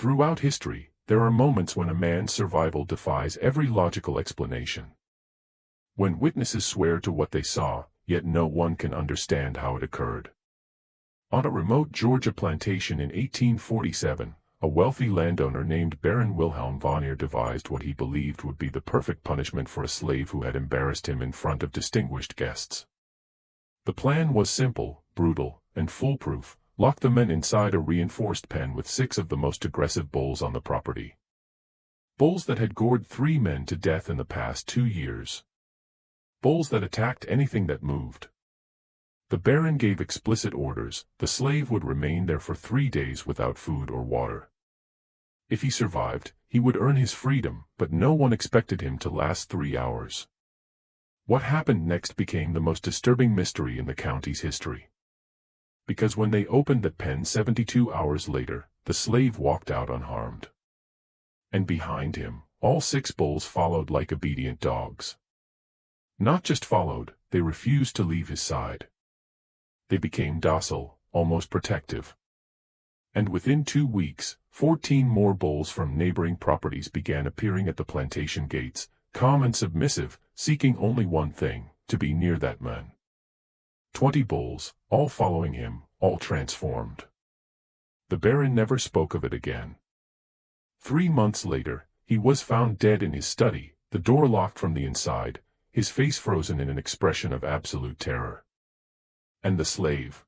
Throughout history, there are moments when a man's survival defies every logical explanation. When witnesses swear to what they saw, yet no one can understand how it occurred. On a remote Georgia plantation in 1847, a wealthy landowner named Baron Wilhelm Vannier devised what he believed would be the perfect punishment for a slave who had embarrassed him in front of distinguished guests. The plan was simple, brutal, and foolproof: lock the men inside a reinforced pen with 6 of the most aggressive bulls on the property. Bulls that had gored 3 men to death in the past 2 years. Bulls that attacked anything that moved. The Baron gave explicit orders: the slave would remain there for 3 days without food or water. If he survived, he would earn his freedom, but no one expected him to last 3 hours. What happened next became the most disturbing mystery in the county's history. Because when they opened the pen 72 hours later, the slave walked out unharmed. And behind him, all 6 bulls followed like obedient dogs. Not just followed, they refused to leave his side. They became docile, almost protective. And within 2 weeks, 14 more bulls from neighboring properties began appearing at the plantation gates, calm and submissive, seeking only one thing: to be near that man. 20 bulls, all following him, all transformed. The Baron never spoke of it again. 3 months later, he was found dead in his study, the door locked from the inside, his face frozen in an expression of absolute terror. And the slave?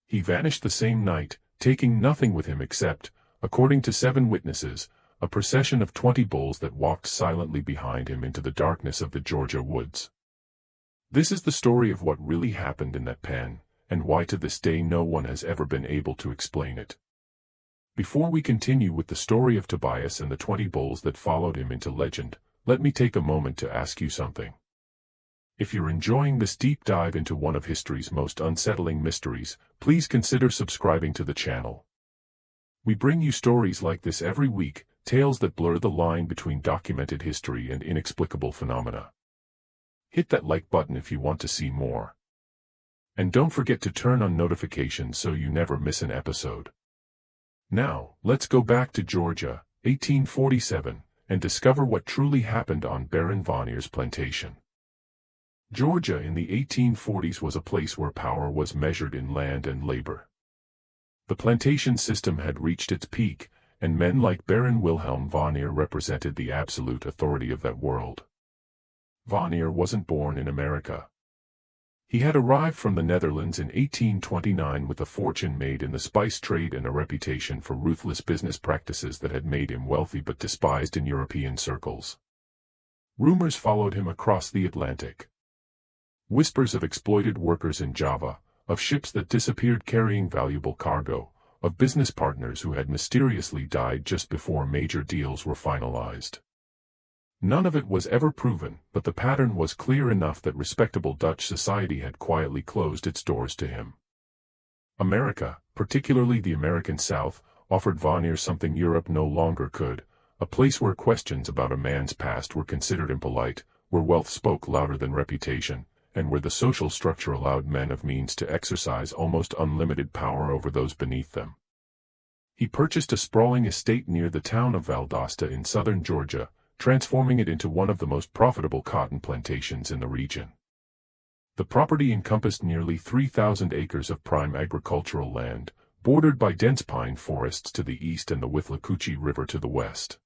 He vanished the same night, taking nothing with him except, according to 7 witnesses, a procession of 20 bulls that walked silently behind him into the darkness of the Georgia woods. This is the story of what really happened in that pen, and why to this day no one has ever been able to explain it. Before we continue with the story of Tobias and the 20 bulls that followed him into legend, let me take a moment to ask you something. If you're enjoying this deep dive into one of history's most unsettling mysteries, please consider subscribing to the channel. We bring you stories like this every week, tales that blur the line between documented history and inexplicable phenomena. Hit that like button if you want to see more. And don't forget to turn on notifications so you never miss an episode. Now, let's go back to Georgia, 1847, and discover what truly happened on Baron Vannier's plantation. Georgia in the 1840s was a place where power was measured in land and labor. The plantation system had reached its peak, and men like Baron Wilhelm Vannier represented the absolute authority of that world. Vannier wasn't born in America. He had arrived from the Netherlands in 1829 with a fortune made in the spice trade and a reputation for ruthless business practices that had made him wealthy but despised in European circles. Rumors followed him across the Atlantic. Whispers of exploited workers in Java, of ships that disappeared carrying valuable cargo, of business partners who had mysteriously died just before major deals were finalized. None of it was ever proven, but the pattern was clear enough that respectable Dutch society had quietly closed its doors to him. America, particularly the American South, offered Vannier something Europe no longer could: a place where questions about a man's past were considered impolite, where wealth spoke louder than reputation, and where the social structure allowed men of means to exercise almost unlimited power over those beneath them. He purchased a sprawling estate near the town of Valdosta in southern Georgia, transforming it into one of the most profitable cotton plantations in the region. The property encompassed nearly 3,000 acres of prime agricultural land, bordered by dense pine forests to the east and the Withlacoochee River to the west.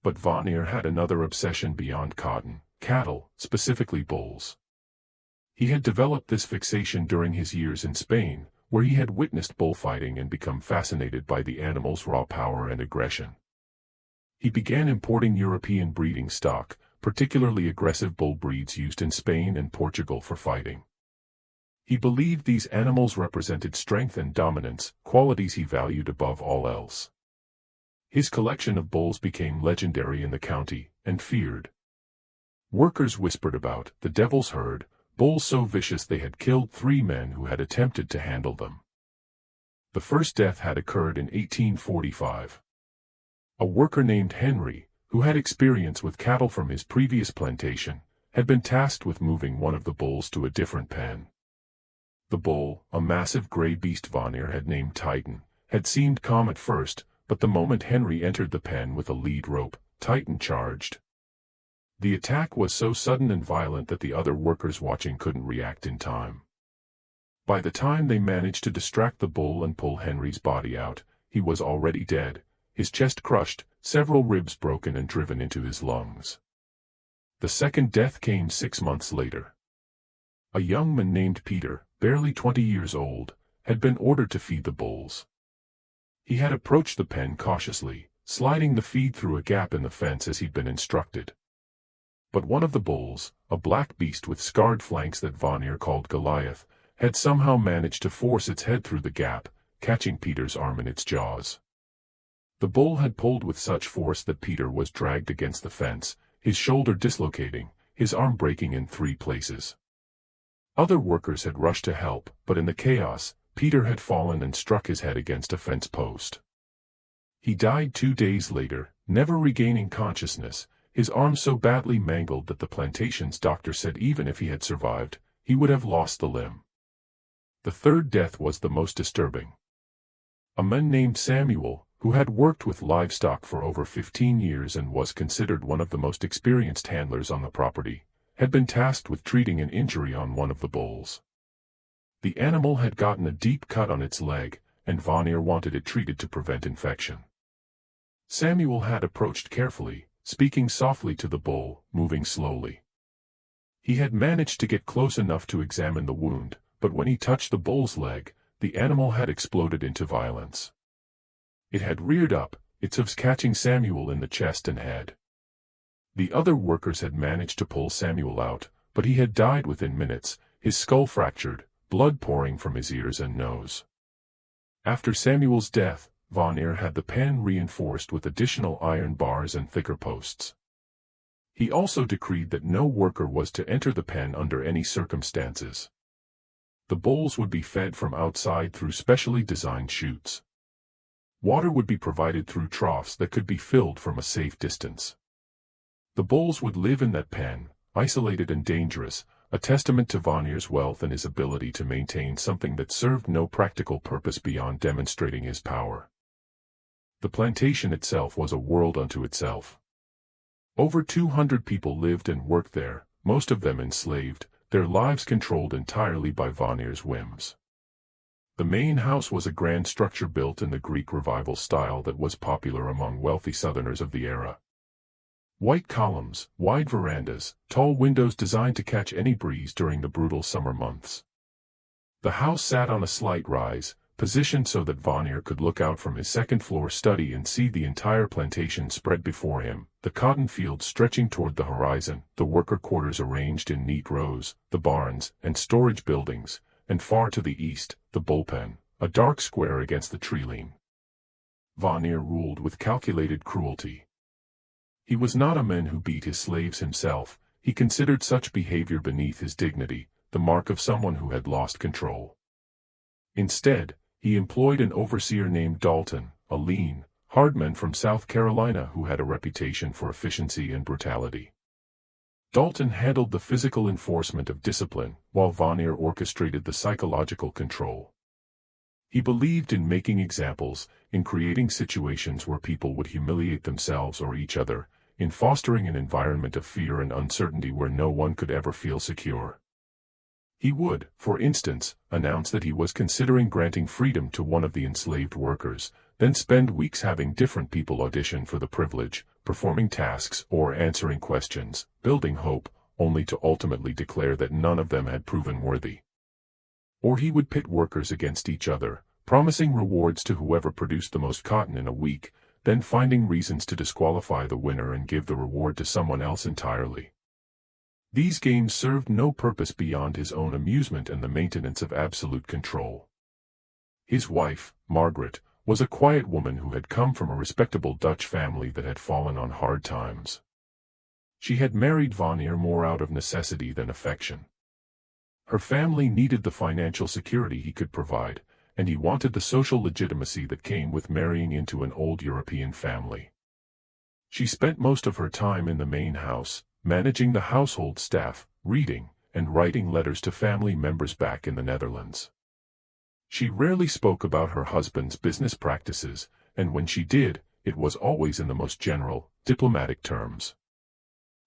But Vannier had another obsession beyond cotton: cattle, specifically bulls. He had developed this fixation during his years in Spain, where he had witnessed bullfighting and become fascinated by the animal's raw power and aggression. He began importing European breeding stock, particularly aggressive bull breeds used in Spain and Portugal for fighting. He believed these animals represented strength and dominance, qualities he valued above all else. His collection of bulls became legendary in the county, and feared. Workers whispered about the devil's herd, bulls so vicious they had killed 3 men who had attempted to handle them. The first death had occurred in 1845. A worker named Henry, who had experience with cattle from his previous plantation, had been tasked with moving one of the bulls to a different pen. The bull, a massive gray beast Vannier had named Titan, had seemed calm at first, but the moment Henry entered the pen with a lead rope, Titan charged. The attack was so sudden and violent that the other workers watching couldn't react in time. By the time they managed to distract the bull and pull Henry's body out, he was already dead, his chest crushed, several ribs broken and driven into his lungs. The second death came 6 months later. A young man named Peter, barely 20 years old, had been ordered to feed the bulls. He had approached the pen cautiously, sliding the feed through a gap in the fence as he'd been instructed. But one of the bulls, a black beast with scarred flanks that Vanir called Goliath, had somehow managed to force its head through the gap, catching Peter's arm in its jaws. The bull had pulled with such force that Peter was dragged against the fence, his shoulder dislocating, his arm breaking in 3 places. Other workers had rushed to help, but in the chaos, Peter had fallen and struck his head against a fence post. He died 2 days later, never regaining consciousness, his arm so badly mangled that the plantation's doctor said even if he had survived, he would have lost the limb. The third death was the most disturbing. A man named Samuel, who had worked with livestock for over 15 years and was considered one of the most experienced handlers on the property, had been tasked with treating an injury on one of the bulls. The animal had gotten a deep cut on its leg, and Vanir wanted it treated to prevent infection. Samuel had approached carefully, speaking softly to the bull, moving slowly. He had managed to get close enough to examine the wound, but when he touched the bull's leg, the animal had exploded into violence. It had reared up, its hooves catching Samuel in the chest and head. The other workers had managed to pull Samuel out, but he had died within minutes, his skull fractured, blood pouring from his ears and nose. After Samuel's death, Vanir had the pen reinforced with additional iron bars and thicker posts. He also decreed that no worker was to enter the pen under any circumstances. The bulls would be fed from outside through specially designed chutes. Water would be provided through troughs that could be filled from a safe distance. The bulls would live in that pen, isolated and dangerous, a testament to Vanir's wealth and his ability to maintain something that served no practical purpose beyond demonstrating his power. The plantation itself was a world unto itself. Over 200 people lived and worked there, most of them enslaved, their lives controlled entirely by Vanir's whims. The main house was a grand structure built in the Greek Revival style that was popular among wealthy Southerners of the era. White columns, wide verandas, tall windows designed to catch any breeze during the brutal summer months. The house sat on a slight rise, positioned so that Vanir could look out from his second-floor study and see the entire plantation spread before him, the cotton fields stretching toward the horizon, the worker quarters arranged in neat rows, the barns and storage buildings, and far to the east, the bullpen, a dark square against the tree-line. Vanir ruled with calculated cruelty. He was not a man who beat his slaves himself, he considered such behavior beneath his dignity, the mark of someone who had lost control. Instead, he employed an overseer named Dalton, a lean, hard man from South Carolina who had a reputation for efficiency and brutality. Dalton handled the physical enforcement of discipline, while Vanir orchestrated the psychological control. He believed in making examples, in creating situations where people would humiliate themselves or each other, in fostering an environment of fear and uncertainty where no one could ever feel secure. He would, for instance, announce that he was considering granting freedom to one of the enslaved workers, then spend weeks having different people audition for the privilege, performing tasks or answering questions, building hope, only to ultimately declare that none of them had proven worthy. Or he would pit workers against each other, promising rewards to whoever produced the most cotton in a week, then finding reasons to disqualify the winner and give the reward to someone else entirely. These games served no purpose beyond his own amusement and the maintenance of absolute control. His wife, Margaret, was a quiet woman who had come from a respectable Dutch family that had fallen on hard times. She had married Vanir more out of necessity than affection. Her family needed the financial security he could provide, and he wanted the social legitimacy that came with marrying into an old European family. She spent most of her time in the main house, managing the household staff, reading, and writing letters to family members back in the Netherlands. She rarely spoke about her husband's business practices, and when she did, it was always in the most general, diplomatic terms.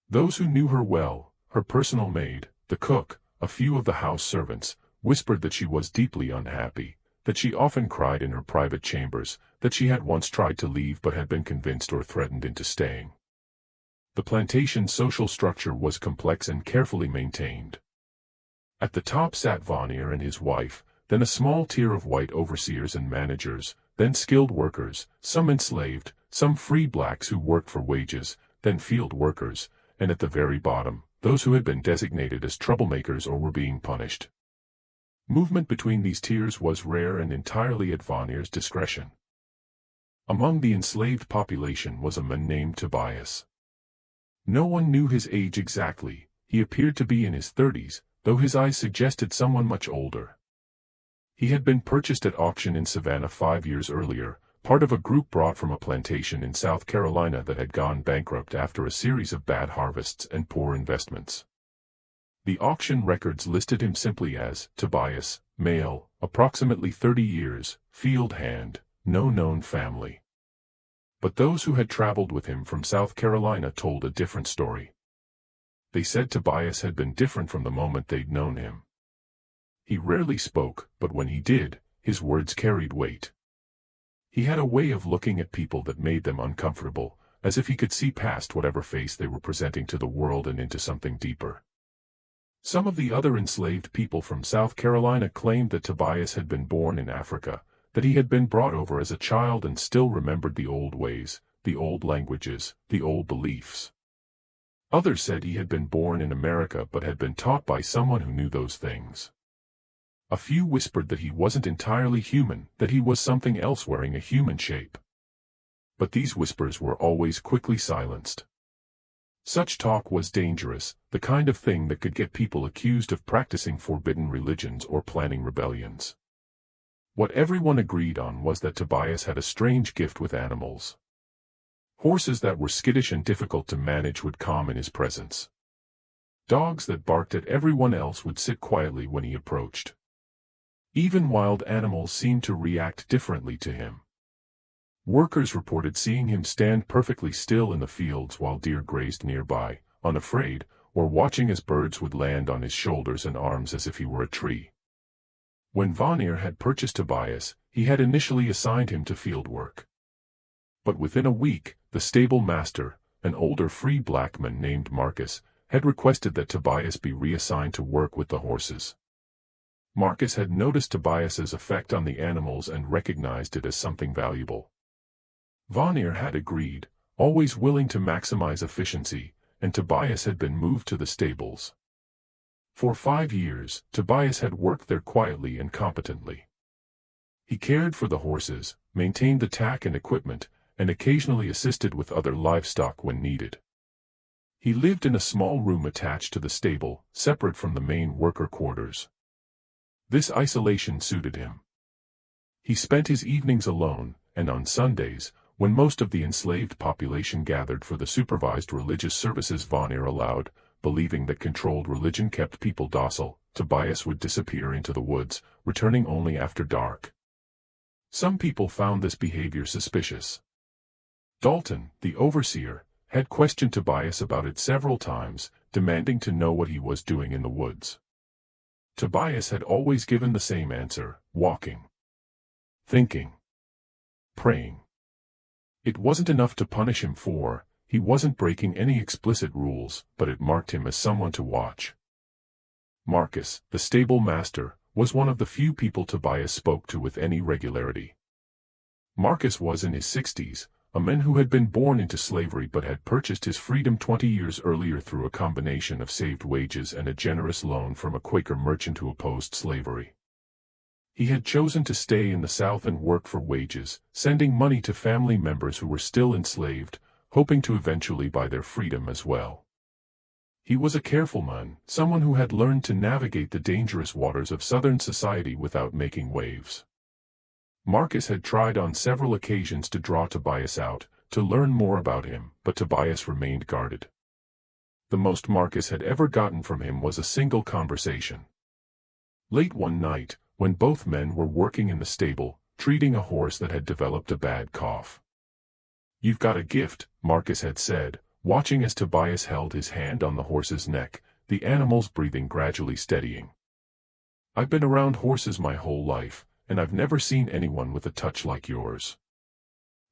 Those who knew her well, her personal maid, the cook, a few of the house servants, whispered that she was deeply unhappy, that she often cried in her private chambers, that she had once tried to leave but had been convinced or threatened into staying. The plantation's social structure was complex and carefully maintained. At the top sat Vanier and his wife, then a small tier of white overseers and managers, then skilled workers, some enslaved, some free blacks who worked for wages, then field workers, and at the very bottom, those who had been designated as troublemakers or were being punished. Movement between these tiers was rare and entirely at Vanier's discretion. Among the enslaved population was a man named Tobias. No one knew his age exactly. He appeared to be in his 30s, though his eyes suggested someone much older. He had been purchased at auction in Savannah 5 years earlier, part of a group brought from a plantation in South Carolina that had gone bankrupt after a series of bad harvests and poor investments. The auction records listed him simply as Tobias, male, approximately 30 years, field hand, no known family. But those who had traveled with him from South Carolina told a different story. They said Tobias had been different from the moment they'd known him. He rarely spoke, but when he did, his words carried weight. He had a way of looking at people that made them uncomfortable, as if he could see past whatever face they were presenting to the world and into something deeper. Some of the other enslaved people from South Carolina claimed that Tobias had been born in Africa, that he had been brought over as a child and still remembered the old ways, the old languages, the old beliefs. Others said he had been born in America but had been taught by someone who knew those things. A few whispered that he wasn't entirely human, that he was something else wearing a human shape. But these whispers were always quickly silenced. Such talk was dangerous, the kind of thing that could get people accused of practicing forbidden religions or planning rebellions. What everyone agreed on was that Tobias had a strange gift with animals. Horses that were skittish and difficult to manage would calm in his presence. Dogs that barked at everyone else would sit quietly when he approached. Even wild animals seemed to react differently to him. Workers reported seeing him stand perfectly still in the fields while deer grazed nearby, unafraid, or watching as birds would land on his shoulders and arms as if he were a tree. When Vanier had purchased Tobias, he had initially assigned him to field work. But within a week, the stable master, an older free black man named Marcus, had requested that Tobias be reassigned to work with the horses. Marcus had noticed Tobias's effect on the animals and recognized it as something valuable. Vanier had agreed, always willing to maximize efficiency, and Tobias had been moved to the stables. For 5 years, Tobias had worked there quietly and competently. He cared for the horses, maintained the tack and equipment, and occasionally assisted with other livestock when needed. He lived in a small room attached to the stable, separate from the main worker quarters. This isolation suited him. He spent his evenings alone, and on Sundays, when most of the enslaved population gathered for the supervised religious services Vanier allowed, believing that controlled religion kept people docile, Tobias would disappear into the woods, returning only after dark. Some people found this behavior suspicious. Dalton, the overseer, had questioned Tobias about it several times, demanding to know what he was doing in the woods. Tobias had always given the same answer: walking, thinking, praying. It wasn't enough to punish him for, he wasn't breaking any explicit rules, but it marked him as someone to watch. Marcus, the stable master, was one of the few people Tobias spoke to with any regularity. Marcus was in his 60s, a man who had been born into slavery but had purchased his freedom 20 years earlier through a combination of saved wages and a generous loan from a Quaker merchant who opposed slavery. He had chosen to stay in the South and work for wages, sending money to family members who were still enslaved, hoping to eventually buy their freedom as well. He was a careful man, someone who had learned to navigate the dangerous waters of Southern society without making waves. Marcus had tried on several occasions to draw Tobias out, to learn more about him, but Tobias remained guarded. The most Marcus had ever gotten from him was a single conversation. Late one night, when both men were working in the stable, treating a horse that had developed a bad cough. "You've got a gift," Marcus had said, watching as Tobias held his hand on the horse's neck, the animal's breathing gradually steadying. "I've been around horses my whole life, and I've never seen anyone with a touch like yours."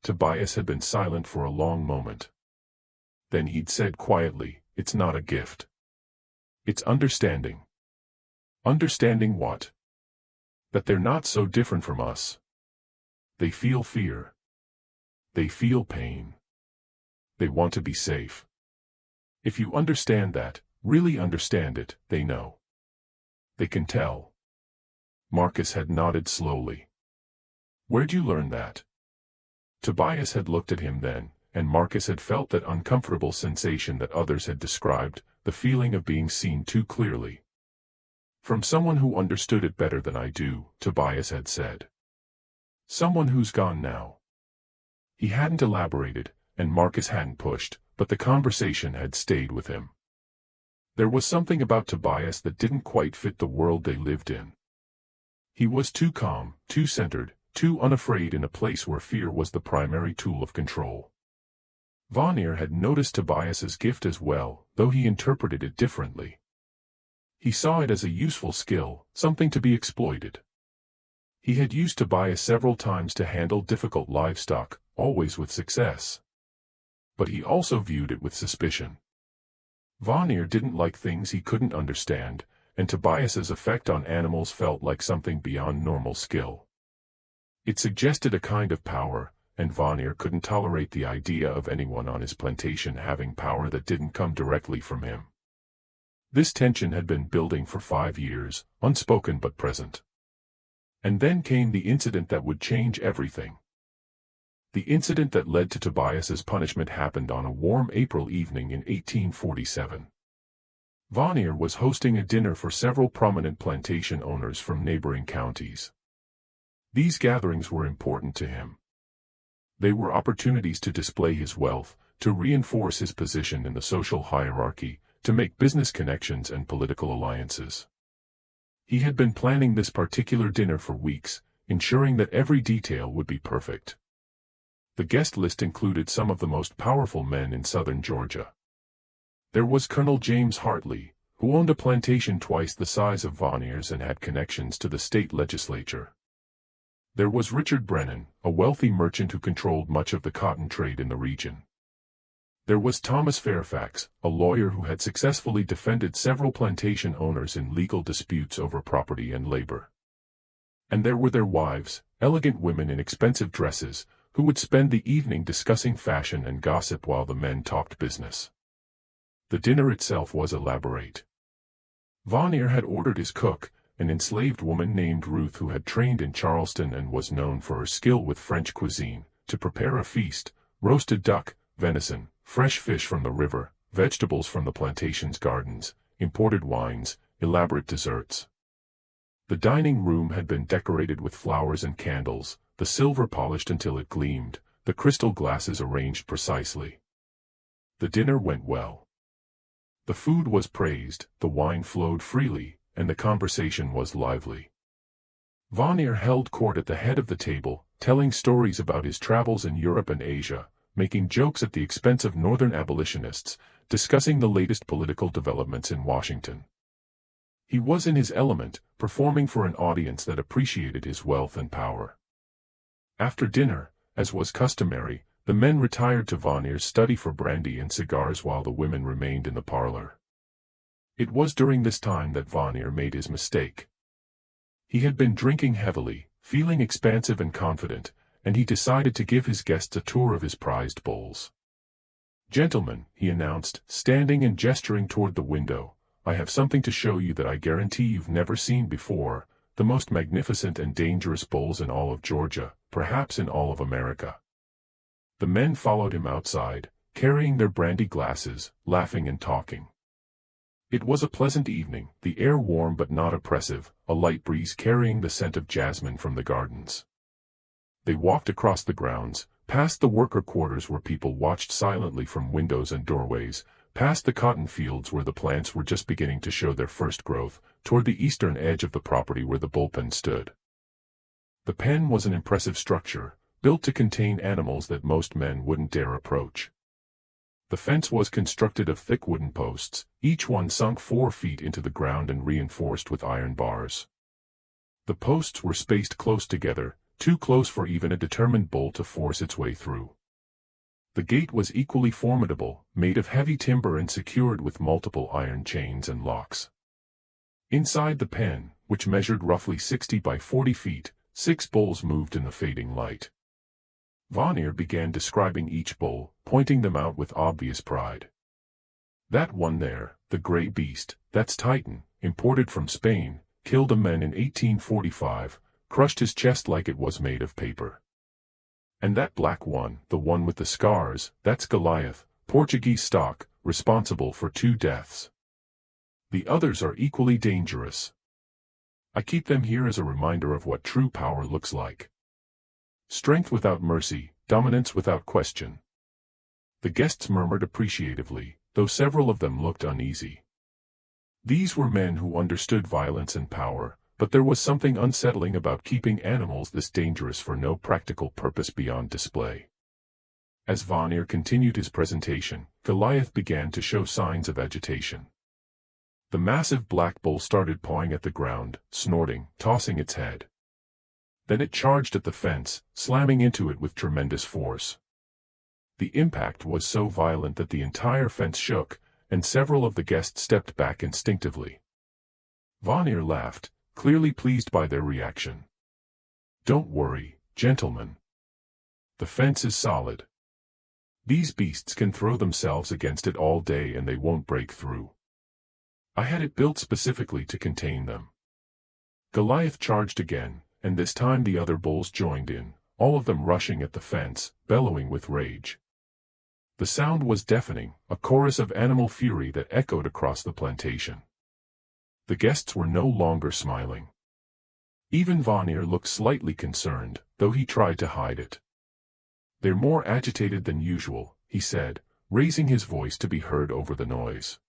Tobias had been silent for a long moment. Then he'd said quietly, "It's not a gift. It's understanding." "Understanding what?" "That they're not so different from us. They feel fear. They feel pain. They want to be safe. If you understand that, really understand it, they know. They can tell." Marcus had nodded slowly. "Where'd you learn that?" Tobias had looked at him then, and Marcus had felt that uncomfortable sensation that others had described, the feeling of being seen too clearly. "From someone who understood it better than I do," Tobias had said. "Someone who's gone now." He hadn't elaborated, and Marcus hadn't pushed, but the conversation had stayed with him. There was something about Tobias that didn't quite fit the world they lived in. He was too calm, too centered, too unafraid in a place where fear was the primary tool of control. Vanir had noticed Tobias's gift as well, though he interpreted it differently. He saw it as a useful skill, something to be exploited. He had used Tobias several times to handle difficult livestock, always with success. But he also viewed it with suspicion. Vanir didn't like things he couldn't understand, and Tobias's effect on animals felt like something beyond normal skill. It suggested a kind of power, and Vanir couldn't tolerate the idea of anyone on his plantation having power that didn't come directly from him. This tension had been building for 5 years, unspoken but present. And then came the incident that would change everything. The incident that led to Tobias's punishment happened on a warm April evening in 1847. Vanir was hosting a dinner for several prominent plantation owners from neighboring counties. These gatherings were important to him. They were opportunities to display his wealth, to reinforce his position in the social hierarchy, to make business connections and political alliances. He had been planning this particular dinner for weeks, ensuring that every detail would be perfect. The guest list included some of the most powerful men in southern Georgia. There was Colonel James Hartley, who owned a plantation twice the size of Vanir's and had connections to the state legislature. There was Richard Brennan, a wealthy merchant who controlled much of the cotton trade in the region. There was Thomas Fairfax, a lawyer who had successfully defended several plantation owners in legal disputes over property and labor. And there were their wives, elegant women in expensive dresses, who would spend the evening discussing fashion and gossip while the men talked business. The dinner itself was elaborate. Vanir had ordered his cook, an enslaved woman named Ruth who had trained in Charleston and was known for her skill with French cuisine, to prepare a feast: roasted duck, venison, fresh fish from the river, vegetables from the plantation's gardens, imported wines, elaborate desserts. The dining room had been decorated with flowers and candles, the silver polished until it gleamed, the crystal glasses arranged precisely. The dinner went well. The food was praised, the wine flowed freely, and the conversation was lively. Vanir held court at the head of the table, telling stories about his travels in Europe and Asia, making jokes at the expense of Northern abolitionists, discussing the latest political developments in Washington. He was in his element, performing for an audience that appreciated his wealth and power. After dinner, as was customary, the men retired to Vanir's study for brandy and cigars while the women remained in the parlor. It was during this time that Vanir made his mistake. He had been drinking heavily, feeling expansive and confident, and he decided to give his guests a tour of his prized bulls. "Gentlemen," he announced, standing and gesturing toward the window, "I have something to show you that I guarantee you've never seen before, the most magnificent and dangerous bulls in all of Georgia, perhaps in all of America." The men followed him outside, carrying their brandy glasses, laughing and talking. It was a pleasant evening, the air warm but not oppressive, a light breeze carrying the scent of jasmine from the gardens. They walked across the grounds, past the worker quarters where people watched silently from windows and doorways, past the cotton fields where the plants were just beginning to show their first growth, toward the eastern edge of the property where the bullpen stood. The pen was an impressive structure, built to contain animals that most men wouldn't dare approach. The fence was constructed of thick wooden posts, each one sunk 4 feet into the ground and reinforced with iron bars. The posts were spaced close together, too close for even a determined bull to force its way through. The gate was equally formidable, made of heavy timber and secured with multiple iron chains and locks. Inside the pen, which measured roughly 60 by 40 feet, 6 bulls moved in the fading light. Vanir began describing each bull, pointing them out with obvious pride. That one there, the gray beast, that's Titan, imported from Spain, killed a man in 1845, crushed his chest like it was made of paper. And that black one, the one with the scars, that's Goliath, Portuguese stock, responsible for 2 deaths. The others are equally dangerous. I keep them here as a reminder of what true power looks like. Strength without mercy, dominance without question. The guests murmured appreciatively, though several of them looked uneasy. These were men who understood violence and power, but there was something unsettling about keeping animals this dangerous for no practical purpose beyond display. As Vanir continued his presentation, Goliath began to show signs of agitation. The massive black bull started pawing at the ground, snorting, tossing its head. Then it charged at the fence, slamming into it with tremendous force. The impact was so violent that the entire fence shook, and several of the guests stepped back instinctively. Vanir laughed, clearly pleased by their reaction. "Don't worry, gentlemen. The fence is solid. These beasts can throw themselves against it all day and they won't break through. I had it built specifically to contain them." Goliath charged again, and this time the other bulls joined in, all of them rushing at the fence, bellowing with rage. The sound was deafening, a chorus of animal fury that echoed across the plantation. The guests were no longer smiling. Even Vanir looked slightly concerned, though he tried to hide it. "They're more agitated than usual," he said, raising his voice to be heard over the noise.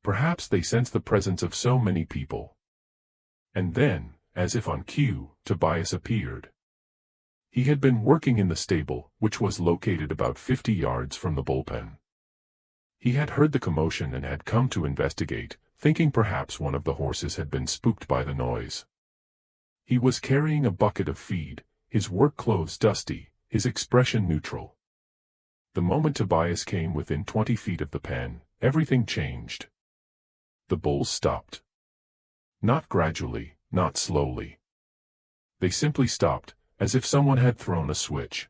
"Perhaps they sense the presence of so many people." And then, as if on cue, Tobias appeared. He had been working in the stable, which was located about 50 yards from the bullpen. He had heard the commotion and had come to investigate, thinking perhaps one of the horses had been spooked by the noise. He was carrying a bucket of feed, his work clothes dusty, his expression neutral. The moment Tobias came within 20 feet of the pen, everything changed. The bulls stopped. Not gradually, not slowly. They simply stopped, as if someone had thrown a switch.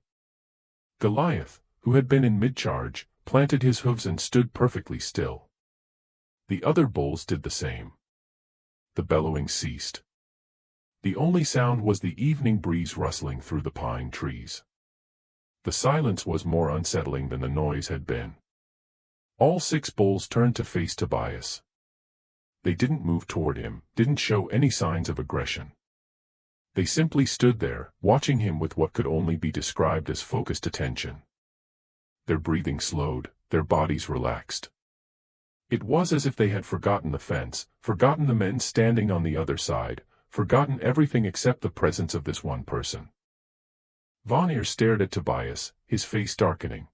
Goliath, who had been in mid-charge, planted his hooves and stood perfectly still. The other bulls did the same. The bellowing ceased. The only sound was the evening breeze rustling through the pine trees. The silence was more unsettling than the noise had been. All 6 bulls turned to face Tobias. They didn't move toward him, didn't show any signs of aggression. They simply stood there, watching him with what could only be described as focused attention. Their breathing slowed, their bodies relaxed. It was as if they had forgotten the fence, forgotten the men standing on the other side, forgotten everything except the presence of this one person. Vanir stared at Tobias, his face darkening.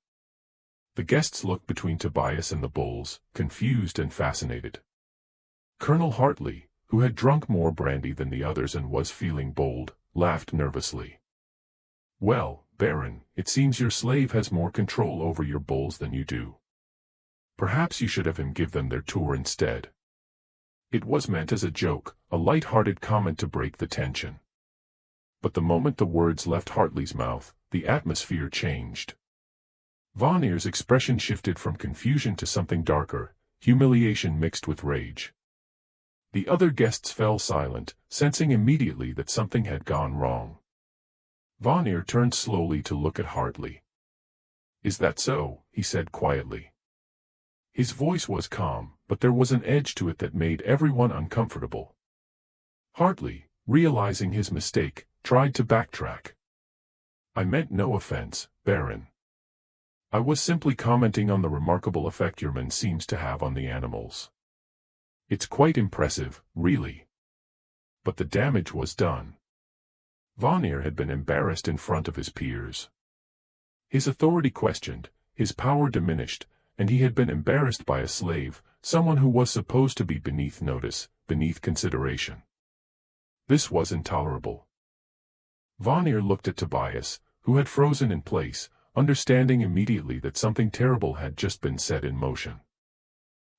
The guests looked between Tobias and the bulls, confused and fascinated. Colonel Hartley, who had drunk more brandy than the others and was feeling bold, laughed nervously. "Well, Baron, it seems your slave has more control over your bulls than you do. Perhaps you should have him give them their tour instead." It was meant as a joke, a light-hearted comment to break the tension. But the moment the words left Hartley's mouth, the atmosphere changed. Vanir's expression shifted from confusion to something darker, humiliation mixed with rage. The other guests fell silent, sensing immediately that something had gone wrong. Vanir turned slowly to look at Hartley. "Is that so?" he said quietly. His voice was calm, but there was an edge to it that made everyone uncomfortable. Hartley, realizing his mistake, tried to backtrack. "I meant no offense, Baron. I was simply commenting on the remarkable effect your man seems to have on the animals. It's quite impressive, really. But the damage was done." Vanir had been embarrassed in front of his peers. His authority questioned, his power diminished, and he had been embarrassed by a slave, someone who was supposed to be beneath notice, beneath consideration. This was intolerable. Vanir looked at Tobias, who had frozen in place, understanding immediately that something terrible had just been set in motion.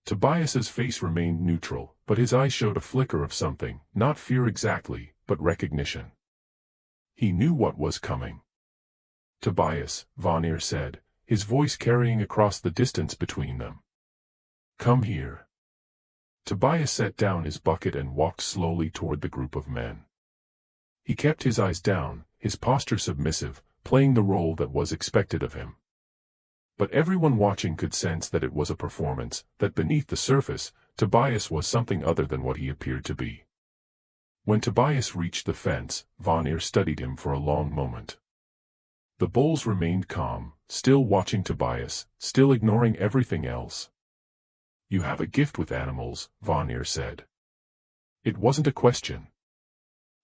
Tobias's face remained neutral, but his eyes showed a flicker of something, not fear exactly, but recognition. He knew what was coming. "Tobias," Vanir said, his voice carrying across the distance between them. "Come here." Tobias set down his bucket and walked slowly toward the group of men. He kept his eyes down, his posture submissive, playing the role that was expected of him. But everyone watching could sense that it was a performance, that beneath the surface, Tobias was something other than what he appeared to be. When Tobias reached the fence, Vanir studied him for a long moment. The bulls remained calm, still watching Tobias, still ignoring everything else. "You have a gift with animals," Vanir said. It wasn't a question.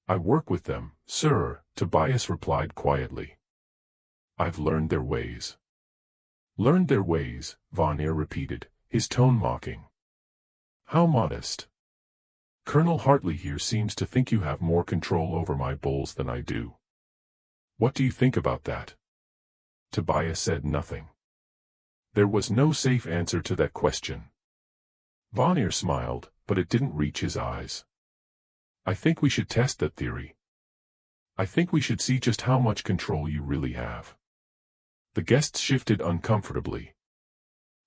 "I work with them, sir," Tobias replied quietly. "I've learned their ways." "Learned their ways," Vanir repeated, his tone mocking. "How modest. Colonel Hartley here seems to think you have more control over my bulls than I do. What do you think about that?" Tobias said nothing. There was no safe answer to that question. Vanir smiled, but it didn't reach his eyes. "I think we should test that theory. I think we should see just how much control you really have." The guests shifted uncomfortably.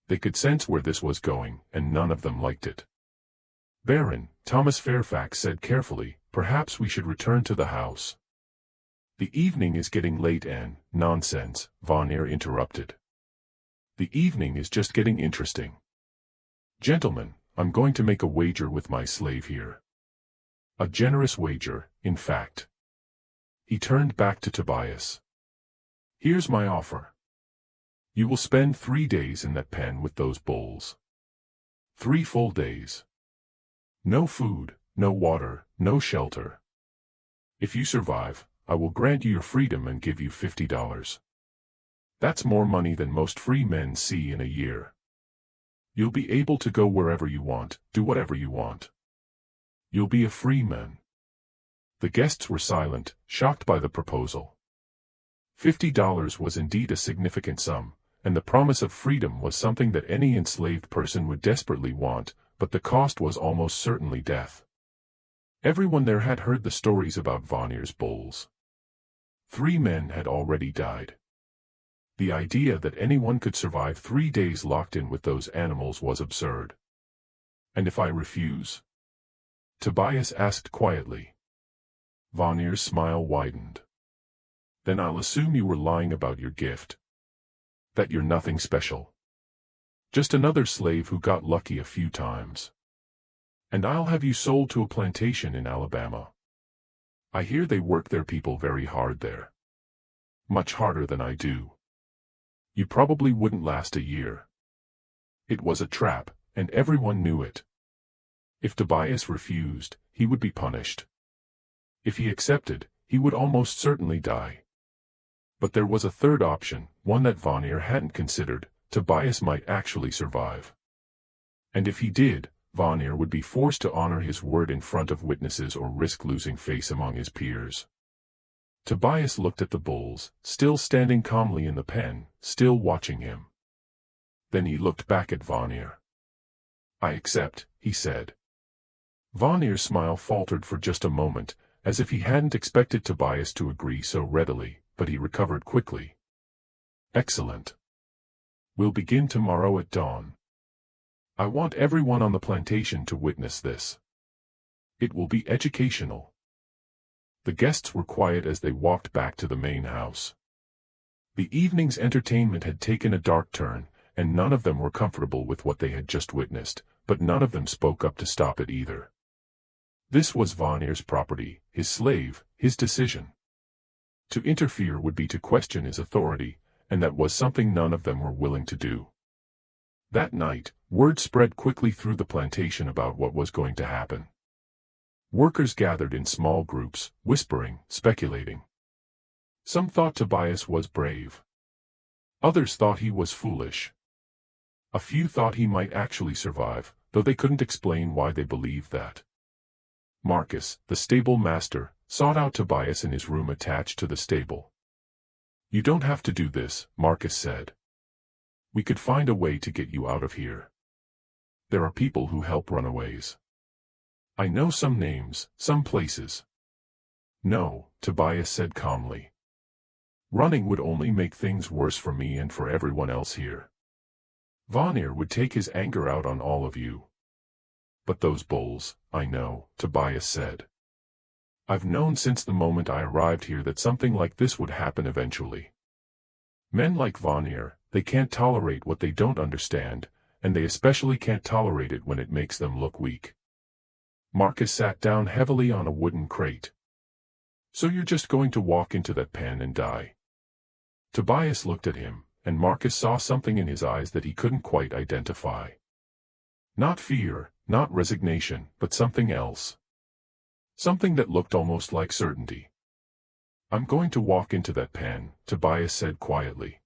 They could sense where this was going, and none of them liked it. "Baron," Thomas Fairfax said carefully, "perhaps we should return to the house." "The evening is getting late and—" "Nonsense," Vanir interrupted. "The evening is just getting interesting. Gentlemen, I'm going to make a wager with my slave here. A generous wager, in fact." He turned back to Tobias. "Here's my offer. You will spend 3 days in that pen with those bulls. 3 full days. No food, no water, no shelter. If you survive, I will grant you your freedom and give you $50. That's more money than most free men see in a year. You'll be able to go wherever you want, do whatever you want. You'll be a free man." The guests were silent, shocked by the proposal. $50 was indeed a significant sum, and the promise of freedom was something that any enslaved person would desperately want, but the cost was almost certainly death. Everyone there had heard the stories about Vanir's bulls. 3 men had already died. The idea that anyone could survive 3 days locked in with those animals was absurd. "And if I refuse?" Tobias asked quietly. Vanir's smile widened. "Then I'll assume you were lying about your gift. That you're nothing special. Just another slave who got lucky a few times. And I'll have you sold to a plantation in Alabama. I hear they work their people very hard there. Much harder than I do. You probably wouldn't last a year." It was a trap, and everyone knew it. If Tobias refused, he would be punished. If he accepted, he would almost certainly die. But there was a third option, one that Vanir hadn't considered: Tobias might actually survive. And if he did, Vanir would be forced to honor his word in front of witnesses or risk losing face among his peers. Tobias looked at the bulls, still standing calmly in the pen, still watching him. Then he looked back at Vanir. "I accept," he said. Vanir's smile faltered for just a moment, as if he hadn't expected Tobias to agree so readily, but he recovered quickly. "Excellent. We'll begin tomorrow at dawn. I want everyone on the plantation to witness this. It will be educational." The guests were quiet as they walked back to the main house. The evening's entertainment had taken a dark turn, and none of them were comfortable with what they had just witnessed, but none of them spoke up to stop it either. This was Vanir's property, his slave, his decision. To interfere would be to question his authority, and that was something none of them were willing to do. That night, word spread quickly through the plantation about what was going to happen. Workers gathered in small groups, whispering, speculating. Some thought Tobias was brave. Others thought he was foolish. A few thought he might actually survive, though they couldn't explain why they believed that. Marcus, the stable master, sought out Tobias in his room attached to the stable. "You don't have to do this," Marcus said. "We could find a way to get you out of here. There are people who help runaways. I know some names, some places." "No," Tobias said calmly. "Running would only make things worse for me and for everyone else here. Vanir would take his anger out on all of you." "But those bulls, I know," Tobias said. "I've known since the moment I arrived here that something like this would happen eventually. Men like Vanir, they can't tolerate what they don't understand, and they especially can't tolerate it when it makes them look weak." Marcus sat down heavily on a wooden crate. "So you're just going to walk into that pen and die?" Tobias looked at him, and Marcus saw something in his eyes that he couldn't quite identify. Not fear, not resignation, but something else. Something that looked almost like certainty. "I'm going to walk into that pen," Tobias said quietly.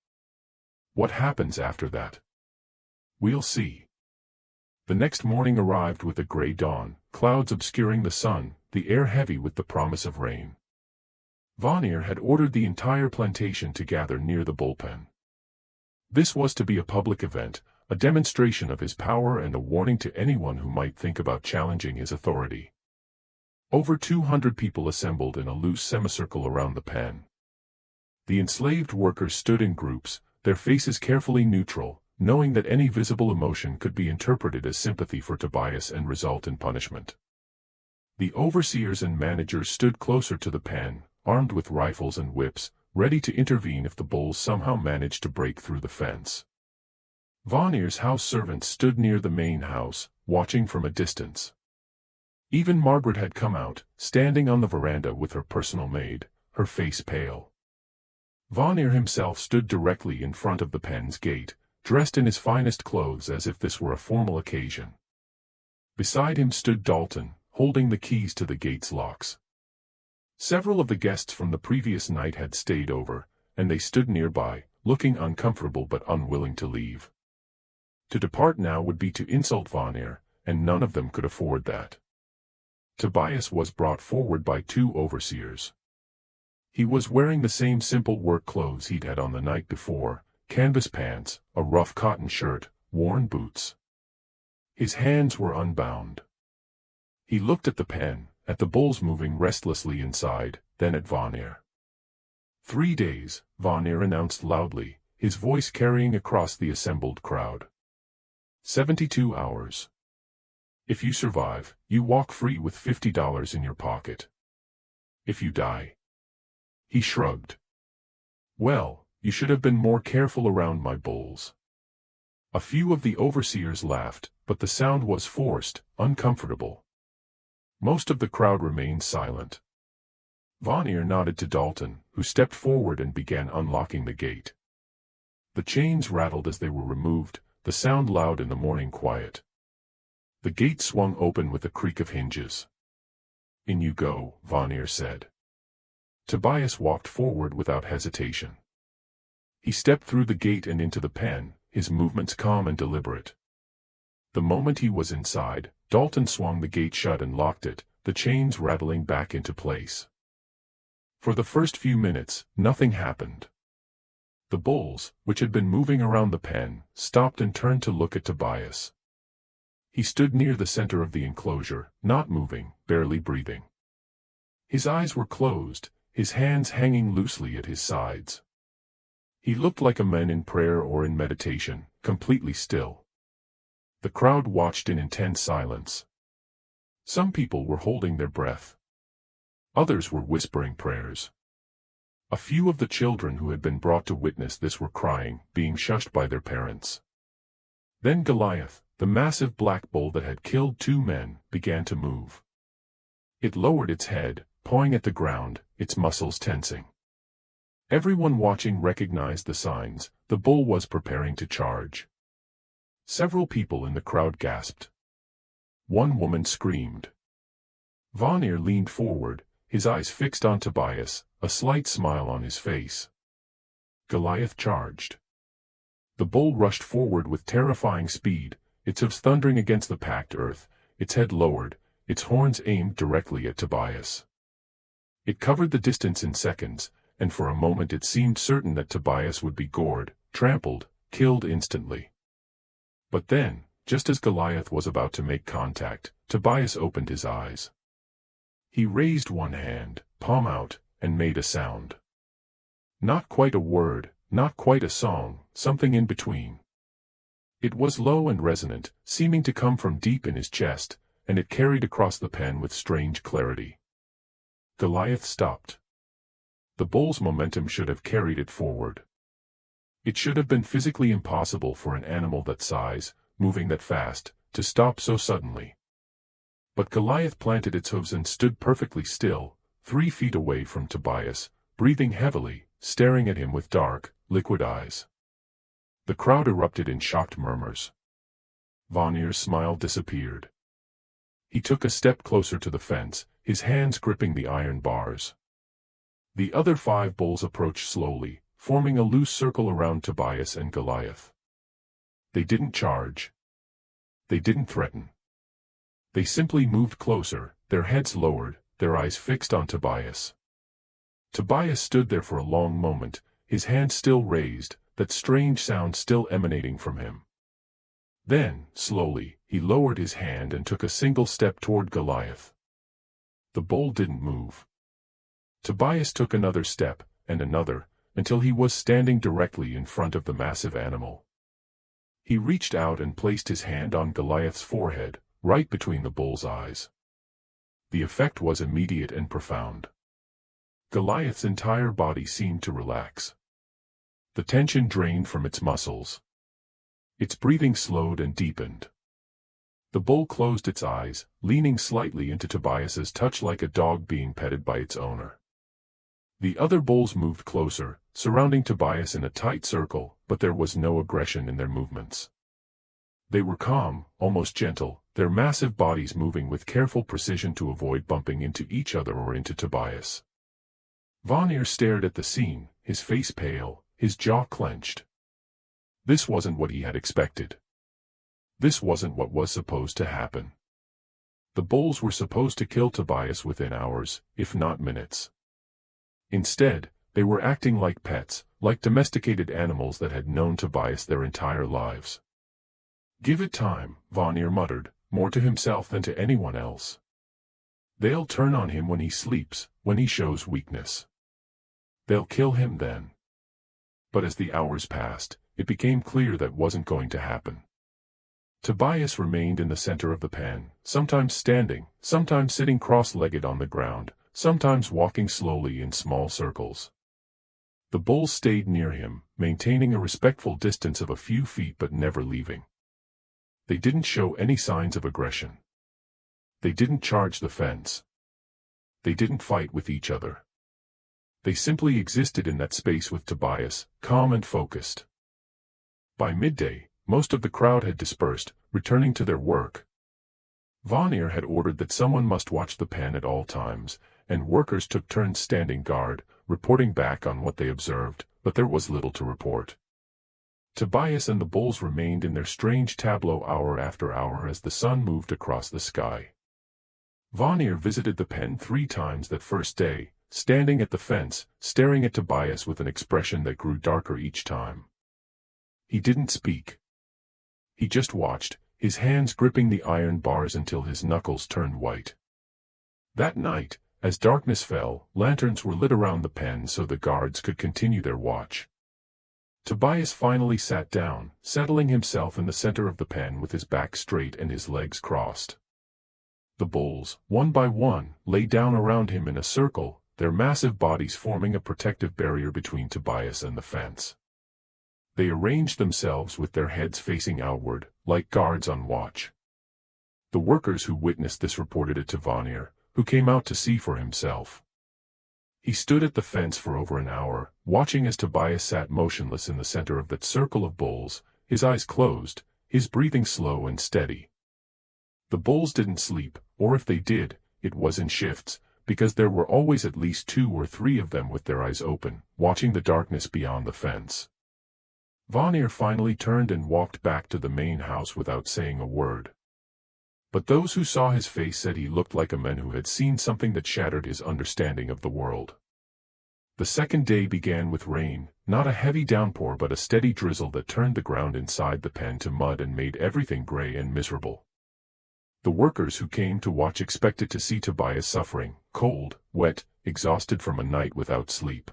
"What happens after that? We'll see." The next morning arrived with a gray dawn, clouds obscuring the sun, the air heavy with the promise of rain. Vanir had ordered the entire plantation to gather near the bullpen. This was to be a public event, a demonstration of his power and a warning to anyone who might think about challenging his authority. Over 200 people assembled in a loose semicircle around the pen. The enslaved workers stood in groups, their faces carefully neutral, knowing that any visible emotion could be interpreted as sympathy for Tobias and result in punishment. The overseers and managers stood closer to the pen, armed with rifles and whips, ready to intervene if the bulls somehow managed to break through the fence. Vanir's house servants stood near the main house, watching from a distance. Even Margaret had come out, standing on the veranda with her personal maid, her face pale. Vanir himself stood directly in front of the pen's gate, dressed in his finest clothes as if this were a formal occasion. Beside him stood Dalton, holding the keys to the gate's locks. Several of the guests from the previous night had stayed over, and they stood nearby, looking uncomfortable but unwilling to leave. To depart now would be to insult Vanir, and none of them could afford that. Tobias was brought forward by two overseers. He was wearing the same simple work clothes he'd had on the night before, canvas pants, a rough cotton shirt, worn boots. His hands were unbound. He looked at the pen, at the bulls moving restlessly inside, then at Vanir. 3 days, Vanir announced loudly, his voice carrying across the assembled crowd. 72 hours. If you survive, you walk free with $50 in your pocket. If you die. He shrugged. Well, you should have been more careful around my bulls. A few of the overseers laughed, but the sound was forced, uncomfortable. Most of the crowd remained silent. Vanir nodded to Dalton, who stepped forward and began unlocking the gate. The chains rattled as they were removed, the sound loud in the morning quiet. The gate swung open with a creak of hinges. In you go, Vanir said. Tobias walked forward without hesitation. He stepped through the gate and into the pen, his movements calm and deliberate. The moment he was inside, Dalton swung the gate shut and locked it, the chains rattling back into place. For the first few minutes, nothing happened. The bulls, which had been moving around the pen, stopped and turned to look at Tobias. He stood near the center of the enclosure, not moving, barely breathing. His eyes were closed, his hands hanging loosely at his sides. He looked like a man in prayer or in meditation, completely still. The crowd watched in intense silence. Some people were holding their breath. Others were whispering prayers. A few of the children who had been brought to witness this were crying, being shushed by their parents. Then Goliath, the massive black bull that had killed 2 men, began to move. It lowered its head, pawing at the ground, its muscles tensing. Everyone watching recognized the signs, the bull was preparing to charge. Several people in the crowd gasped. One woman screamed. Vanir leaned forward, his eyes fixed on Tobias, a slight smile on his face. Goliath charged. The bull rushed forward with terrifying speed, its hooves thundering against the packed earth, its head lowered, its horns aimed directly at Tobias. It covered the distance in seconds, and for a moment it seemed certain that Tobias would be gored, trampled, killed instantly. But then, just as Goliath was about to make contact, Tobias opened his eyes. He raised one hand, palm out, and made a sound. Not quite a word, not quite a song, something in between. It was low and resonant, seeming to come from deep in his chest, and it carried across the pen with strange clarity. Goliath stopped. The bull's momentum should have carried it forward. It should have been physically impossible for an animal that size, moving that fast, to stop so suddenly. But Goliath planted its hooves and stood perfectly still, 3 feet away from Tobias, breathing heavily, staring at him with dark, liquid eyes. The crowd erupted in shocked murmurs. Vanir's smile disappeared. He took a step closer to the fence, his hands gripping the iron bars. The other 5 bulls approached slowly, forming a loose circle around Tobias and Goliath. They didn't charge. They didn't threaten. They simply moved closer, their heads lowered, their eyes fixed on Tobias. Tobias stood there for a long moment, his hand still raised, that strange sound still emanating from him. Then, slowly, he lowered his hand and took a single step toward Goliath. The bull didn't move. Tobias took another step, and another, until he was standing directly in front of the massive animal. He reached out and placed his hand on Goliath's forehead, right between the bull's eyes. The effect was immediate and profound. Goliath's entire body seemed to relax. The tension drained from its muscles. Its breathing slowed and deepened. The bull closed its eyes, leaning slightly into Tobias's touch like a dog being petted by its owner. The other bulls moved closer, surrounding Tobias in a tight circle, but there was no aggression in their movements. They were calm, almost gentle, their massive bodies moving with careful precision to avoid bumping into each other or into Tobias. Vanir stared at the scene, his face pale, his jaw clenched. This wasn't what he had expected. This wasn't what was supposed to happen. The bulls were supposed to kill Tobias within hours, if not minutes. Instead, they were acting like pets, like domesticated animals that had known Tobias their entire lives. "Give it time," Vanir muttered, more to himself than to anyone else. "They'll turn on him when he sleeps, when he shows weakness. They'll kill him then." But as the hours passed, it became clear that wasn't going to happen. Tobias remained in the center of the pen, sometimes standing, sometimes sitting cross-legged on the ground, sometimes walking slowly in small circles. The bulls stayed near him, maintaining a respectful distance of a few feet but never leaving. They didn't show any signs of aggression. They didn't charge the fence. They didn't fight with each other. They simply existed in that space with Tobias, calm and focused. By midday, most of the crowd had dispersed, returning to their work. Vanir had ordered that someone must watch the pen at all times, and workers took turns standing guard, reporting back on what they observed, but there was little to report. Tobias and the bulls remained in their strange tableau hour after hour as the sun moved across the sky. Vanir visited the pen 3 times that first day, standing at the fence, staring at Tobias with an expression that grew darker each time. He didn't speak. He just watched, his hands gripping the iron bars until his knuckles turned white. That night, as darkness fell, lanterns were lit around the pen so the guards could continue their watch. Tobias finally sat down, settling himself in the center of the pen with his back straight and his legs crossed. The bulls, one by one, lay down around him in a circle, their massive bodies forming a protective barrier between Tobias and the fence. They arranged themselves with their heads facing outward, like guards on watch. The workers who witnessed this reported it to Vanir, who came out to see for himself. He stood at the fence for over an hour, watching as Tobias sat motionless in the center of that circle of bulls, his eyes closed, his breathing slow and steady. The bulls didn't sleep, or if they did, it was in shifts, because there were always at least 2 or 3 of them with their eyes open, watching the darkness beyond the fence. Vanir finally turned and walked back to the main house without saying a word. But those who saw his face said he looked like a man who had seen something that shattered his understanding of the world. The second day began with rain, not a heavy downpour but a steady drizzle that turned the ground inside the pen to mud and made everything gray and miserable. The workers who came to watch expected to see Tobias suffering, cold, wet, exhausted from a night without sleep.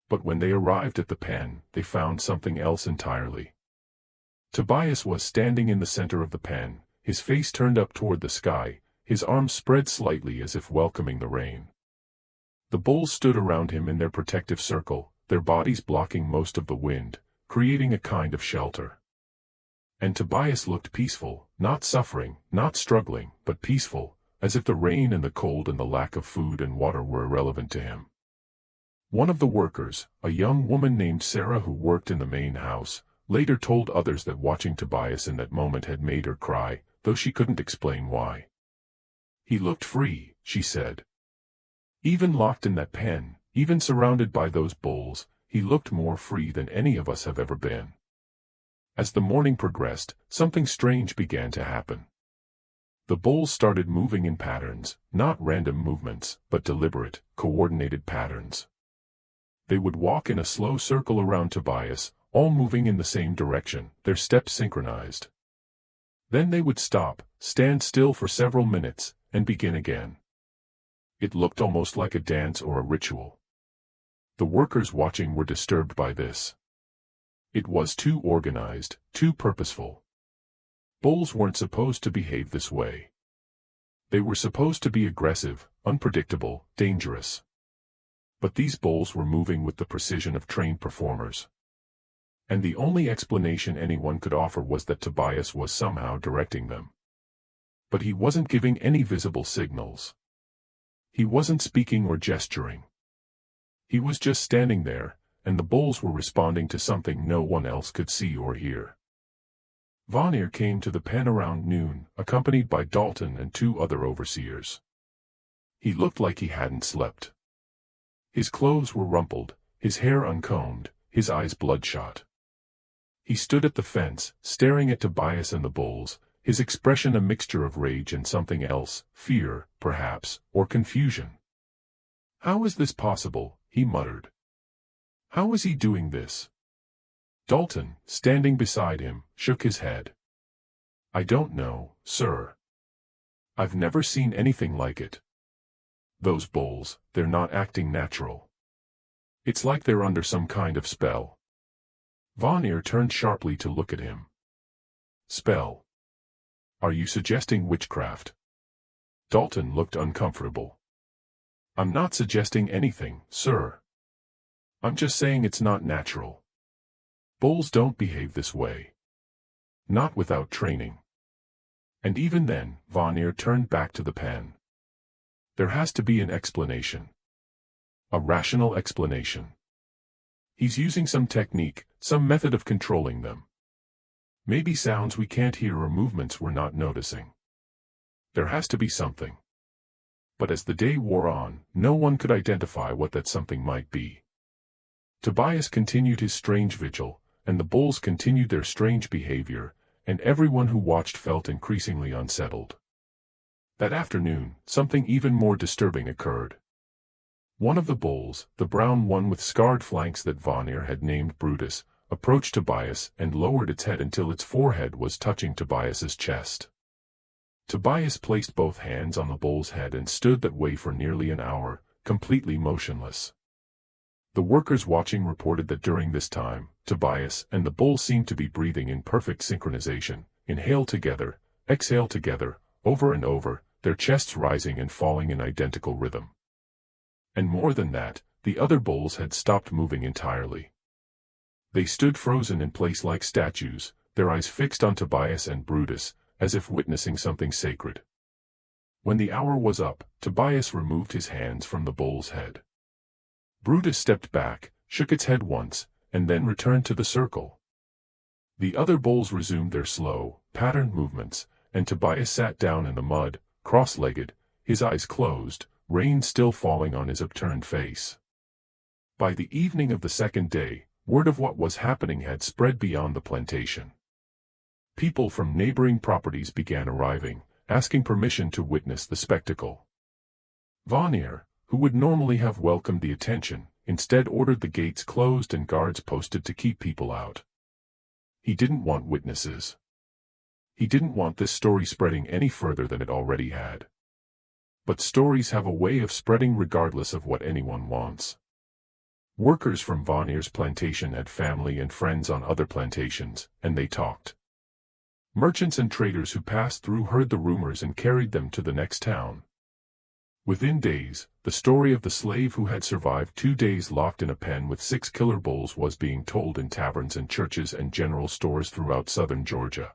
But when they arrived at the pen, they found something else entirely. Tobias was standing in the center of the pen, his face turned up toward the sky, his arms spread slightly as if welcoming the rain. The bulls stood around him in their protective circle, their bodies blocking most of the wind, creating a kind of shelter. And Tobias looked peaceful, not suffering, not struggling, but peaceful, as if the rain and the cold and the lack of food and water were irrelevant to him. One of the workers, a young woman named Sarah who worked in the main house, later told others that watching Tobias in that moment had made her cry, though she couldn't explain why. He looked free, she said. Even locked in that pen, even surrounded by those bulls, he looked more free than any of us have ever been. As the morning progressed, something strange began to happen. The bulls started moving in patterns, not random movements, but deliberate, coordinated patterns. They would walk in a slow circle around Tobias, all moving in the same direction, their steps synchronized. Then they would stop, stand still for several minutes, and begin again. It looked almost like a dance or a ritual. The workers watching were disturbed by this. It was too organized, too purposeful. Bulls weren't supposed to behave this way. They were supposed to be aggressive, unpredictable, dangerous. But these bulls were moving with the precision of trained performers. And the only explanation anyone could offer was that Tobias was somehow directing them. But he wasn't giving any visible signals. He wasn't speaking or gesturing. He was just standing there, and the bulls were responding to something no one else could see or hear. Vanir came to the pen around noon, accompanied by Dalton and 2 other overseers. He looked like he hadn't slept. His clothes were rumpled, his hair uncombed, his eyes bloodshot. He stood at the fence, staring at Tobias and the bulls, his expression a mixture of rage and something else, fear, perhaps, or confusion. "How is this possible?" he muttered. "How is he doing this?" Dalton, standing beside him, shook his head. "I don't know, sir. I've never seen anything like it. Those bulls, they're not acting natural. It's like they're under some kind of spell." Vanir turned sharply to look at him. "Spell? Are you suggesting witchcraft?" Dalton looked uncomfortable. "I'm not suggesting anything, sir. I'm just saying it's not natural. Bulls don't behave this way. Not without training." And even then, Vanir turned back to the pen. There has to be an explanation. A rational explanation. He's using some technique, some method of controlling them. Maybe sounds we can't hear or movements we're not noticing. There has to be something. But as the day wore on, no one could identify what that something might be. Tobias continued his strange vigil, and the bulls continued their strange behavior, and everyone who watched felt increasingly unsettled. That afternoon, something even more disturbing occurred. One of the bulls, the brown one with scarred flanks that Vanir had named Brutus, approached Tobias and lowered its head until its forehead was touching Tobias's chest. Tobias placed both hands on the bull's head and stood that way for nearly an hour, completely motionless. The workers watching reported that during this time, Tobias and the bull seemed to be breathing in perfect synchronization, inhale together, exhale together, over and over, their chests rising and falling in identical rhythm. And more than that, the other bulls had stopped moving entirely. They stood frozen in place like statues, their eyes fixed on Tobias and Brutus, as if witnessing something sacred. When the hour was up, Tobias removed his hands from the bull's head. Brutus stepped back, shook its head once, and then returned to the circle. The other bulls resumed their slow, patterned movements, and Tobias sat down in the mud, cross-legged, his eyes closed, rain still falling on his upturned face. By the evening of the second day, word of what was happening had spread beyond the plantation. People from neighboring properties began arriving, asking permission to witness the spectacle. Vanier, who would normally have welcomed the attention, instead ordered the gates closed and guards posted to keep people out. He didn't want witnesses. He didn't want this story spreading any further than it already had. But stories have a way of spreading regardless of what anyone wants. Workers from Vanier's plantation had family and friends on other plantations, and they talked. Merchants and traders who passed through heard the rumors and carried them to the next town. Within days, the story of the slave who had survived 2 days locked in a pen with 6 killer bulls was being told in taverns and churches and general stores throughout southern Georgia.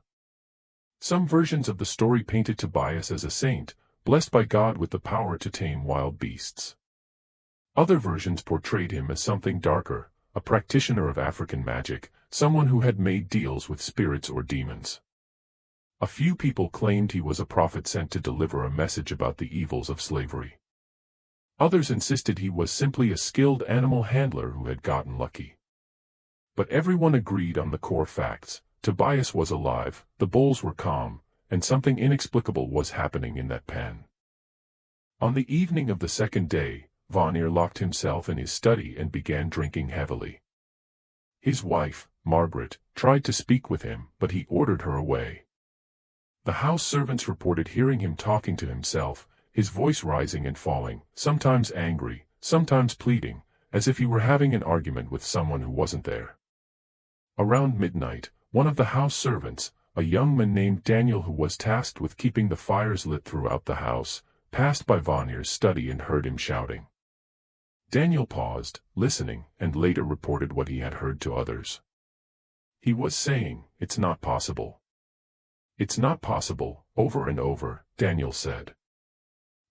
Some versions of the story painted Tobias as a saint, blessed by God with the power to tame wild beasts. Other versions portrayed him as something darker, a practitioner of African magic, someone who had made deals with spirits or demons. A few people claimed he was a prophet sent to deliver a message about the evils of slavery. Others insisted he was simply a skilled animal handler who had gotten lucky. But everyone agreed on the core facts. Tobias was alive, the bulls were calm, and something inexplicable was happening in that pen. On the evening of the second day, Vanier locked himself in his study and began drinking heavily. His wife, Margaret, tried to speak with him, but he ordered her away. The house servants reported hearing him talking to himself, his voice rising and falling, sometimes angry, sometimes pleading, as if he were having an argument with someone who wasn't there. Around midnight, one of the house servants, a young man named Daniel who was tasked with keeping the fires lit throughout the house, passed by Vanier's study and heard him shouting. Daniel paused, listening, and later reported what he had heard to others. He was saying, "It's not possible. It's not possible," over and over, Daniel said.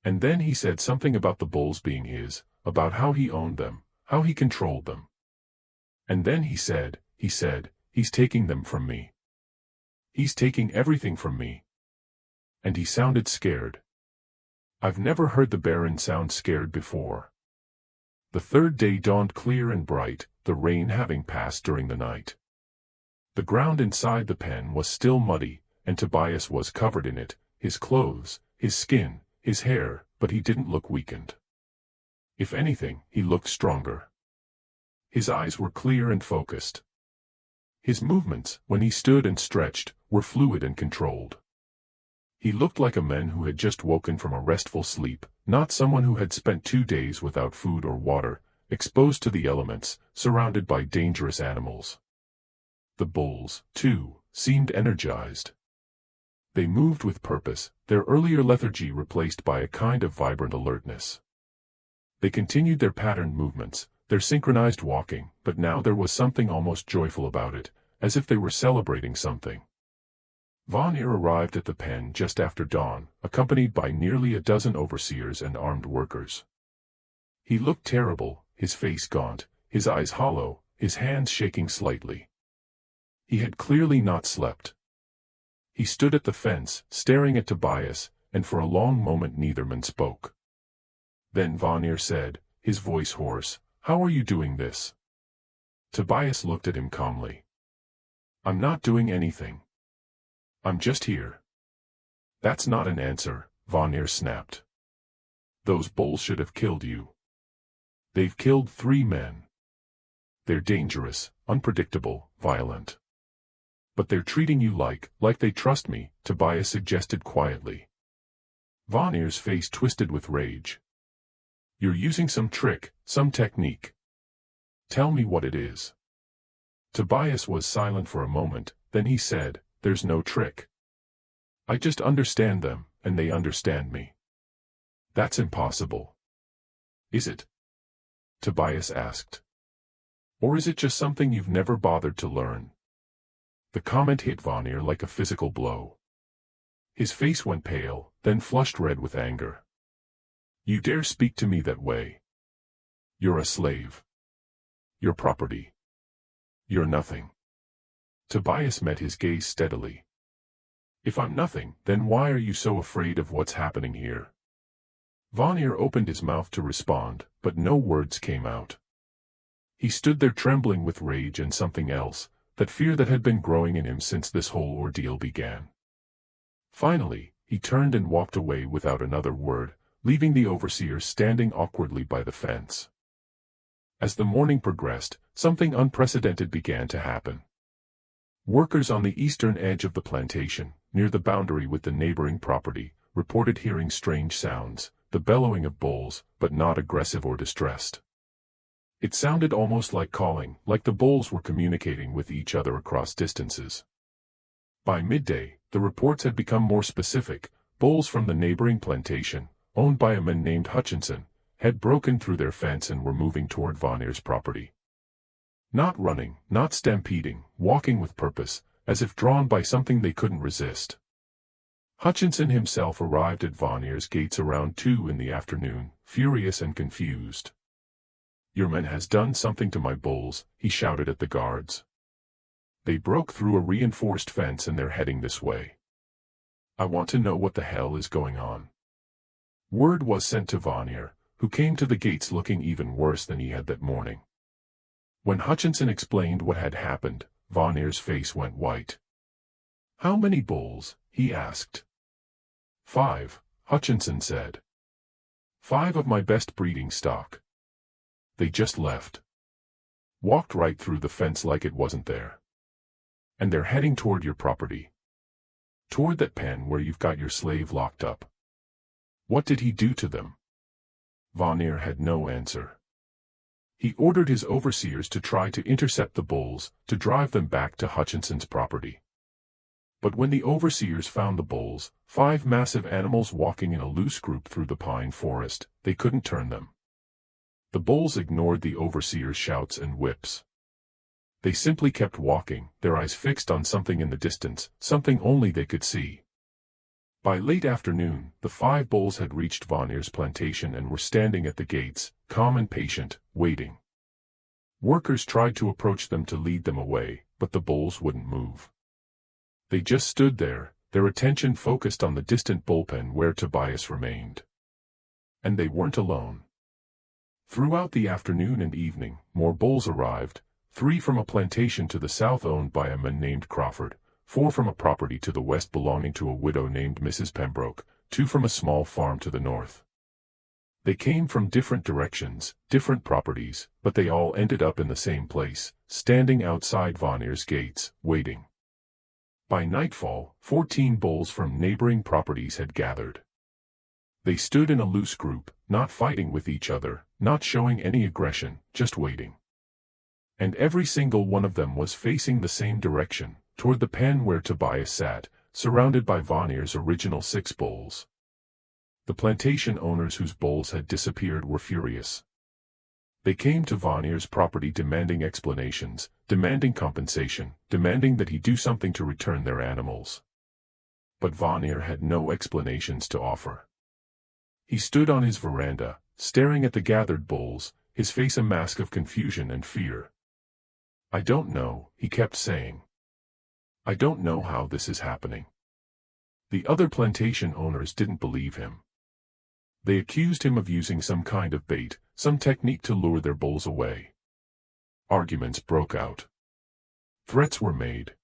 And then he said something about the bulls being his, about how he owned them, how he controlled them. And then he said, "He's taking them from me. He's taking everything from me." And he sounded scared. I've never heard the Baron sound scared before. The third day dawned clear and bright, the rain having passed during the night. The ground inside the pen was still muddy, and Tobias was covered in it, his clothes, his skin, his hair, but he didn't look weakened. If anything, he looked stronger. His eyes were clear and focused. His movements, when he stood and stretched, were fluid and controlled. He looked like a man who had just woken from a restful sleep, not someone who had spent 2 days without food or water, exposed to the elements, surrounded by dangerous animals. The bulls, too, seemed energized. They moved with purpose, their earlier lethargy replaced by a kind of vibrant alertness. They continued their patterned movements, their synchronized walking, but now there was something almost joyful about it, as if they were celebrating something. Vanier arrived at the pen just after dawn, accompanied by nearly a dozen overseers and armed workers. He looked terrible, his face gaunt, his eyes hollow, his hands shaking slightly. He had clearly not slept. He stood at the fence, staring at Tobias, and for a long moment neither man spoke. Then Vanier said, his voice hoarse, "How are you doing this?" Tobias looked at him calmly. "I'm not doing anything. I'm just here." "That's not an answer," Vanier snapped. "Those bulls should have killed you. They've killed 3 men. They're dangerous, unpredictable, violent. But they're treating you like they trust me," Tobias suggested quietly. Vanier's face twisted with rage. "You're using some trick, some technique. Tell me what it is." Tobias was silent for a moment, then he said, "There's no trick. I just understand them, and they understand me." "That's impossible." "Is it?" Tobias asked. "Or is it just something you've never bothered to learn?" The comment hit Vanier like a physical blow. His face went pale, then flushed red with anger. "You dare speak to me that way? You're a slave. You're property. You're nothing." Tobias met his gaze steadily. "If I'm nothing, then why are you so afraid of what's happening here? Vanir opened his mouth to respond, but no words came out. He stood there trembling with rage and something else, that fear that had been growing in him since this whole ordeal began. Finally, he turned and walked away without another word, leaving the overseer standing awkwardly by the fence. As the morning progressed, something unprecedented began to happen. Workers on the eastern edge of the plantation, near the boundary with the neighboring property, reported hearing strange sounds, the bellowing of bulls, but not aggressive or distressed. It sounded almost like calling, like the bulls were communicating with each other across distances. By midday, the reports had become more specific. Bulls from the neighboring plantation, owned by a man named Hutchinson, had broken through their fence and were moving toward Vanir's property. Not running, not stampeding, walking with purpose, as if drawn by something they couldn't resist. Hutchinson himself arrived at Vanir's gates around 2 in the afternoon, furious and confused. "Your man has done something to my bulls," he shouted at the guards. "They broke through a reinforced fence and they're heading this way. I want to know what the hell is going on." Word was sent to Vanir, who came to the gates looking even worse than he had that morning. When Hutchinson explained what had happened, Vanir's face went white. "How many bulls?" he asked. 5, Hutchinson said. 5 of my best breeding stock. They just left. Walked right through the fence like it wasn't there. And they're heading toward your property. Toward that pen where you've got your slave locked up. What did he do to them?" Vanir had no answer. He ordered his overseers to try to intercept the bulls, to drive them back to Hutchinson's property. But when the overseers found the bulls, 5 massive animals walking in a loose group through the pine forest, they couldn't turn them. The bulls ignored the overseers' shouts and whips. They simply kept walking, their eyes fixed on something in the distance, something only they could see. By late afternoon, the 5 bulls had reached Vanir's plantation and were standing at the gates, calm and patient, waiting. Workers tried to approach them to lead them away, but the bulls wouldn't move. They just stood there, their attention focused on the distant bullpen where Tobias remained. And they weren't alone. Throughout the afternoon and evening, more bulls arrived, 3 from a plantation to the south owned by a man named Crawford, 4 from a property to the west belonging to a widow named Mrs. Pembroke, 2 from a small farm to the north. They came from different directions, different properties, but they all ended up in the same place, standing outside Vanir's gates, waiting. By nightfall, 14 bulls from neighboring properties had gathered. They stood in a loose group, not fighting with each other, not showing any aggression, just waiting. And every single one of them was facing the same direction, toward the pen where Tobias sat, surrounded by Vanir's original 6 bulls. The plantation owners whose bulls had disappeared were furious. They came to Vanir's property demanding explanations, demanding compensation, demanding that he do something to return their animals. But Vanir had no explanations to offer. He stood on his veranda, staring at the gathered bulls, his face a mask of confusion and fear. "I don't know," he kept saying. "I don't know how this is happening." The other plantation owners didn't believe him. They accused him of using some kind of bait, some technique to lure their bulls away. Arguments broke out. Threats were made.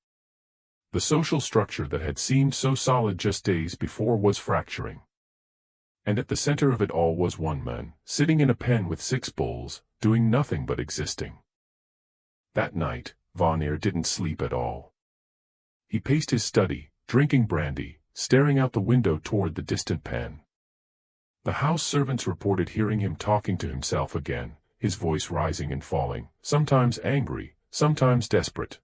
The social structure that had seemed so solid just days before was fracturing. And at the center of it all was one man, sitting in a pen with 6 bulls, doing nothing but existing. That night, Vanir didn't sleep at all. He paced his study, drinking brandy, staring out the window toward the distant pen. The house servants reported hearing him talking to himself again, his voice rising and falling, sometimes angry, sometimes desperate.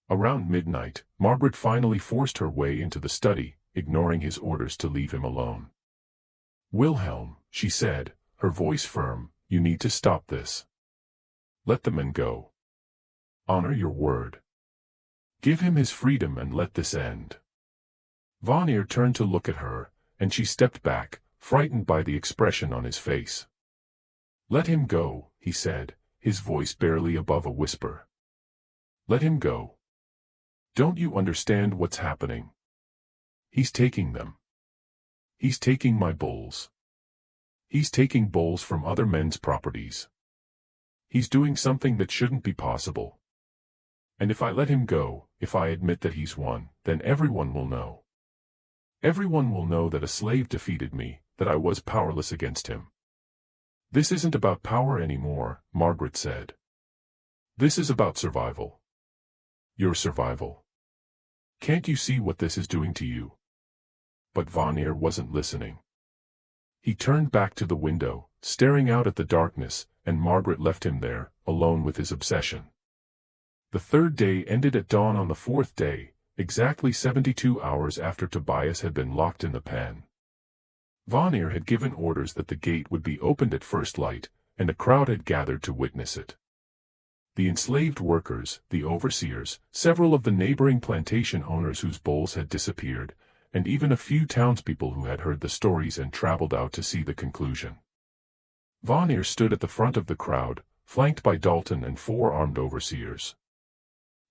Around midnight, Margaret finally forced her way into the study, ignoring his orders to leave him alone. "Wilhelm," she said, her voice firm, "you need to stop this. Let the man go. Honor your word. Give him his freedom and let this end." Vanir turned to look at her, and she stepped back, frightened by the expression on his face. "Let him go," he said, his voice barely above a whisper. "Let him go. Don't you understand what's happening? He's taking them. He's taking my bulls." He's taking bulls from other men's properties. He's doing something that shouldn't be possible. And if I let him go, if I admit that he's won, then everyone will know. Everyone will know that a slave defeated me, that I was powerless against him. This isn't about power anymore, Margaret said. This is about survival. Your survival. Can't you see what this is doing to you? But Vanir wasn't listening. He turned back to the window, staring out at the darkness, and Margaret left him there, alone with his obsession. The third day ended at dawn on the fourth day, exactly 72 hours after Tobias had been locked in the pen. Vanir had given orders that the gate would be opened at first light, and a crowd had gathered to witness it. The enslaved workers, the overseers, several of the neighboring plantation owners whose bulls had disappeared, and even a few townspeople who had heard the stories and traveled out to see the conclusion. Vanir stood at the front of the crowd, flanked by Dalton and 4 armed overseers.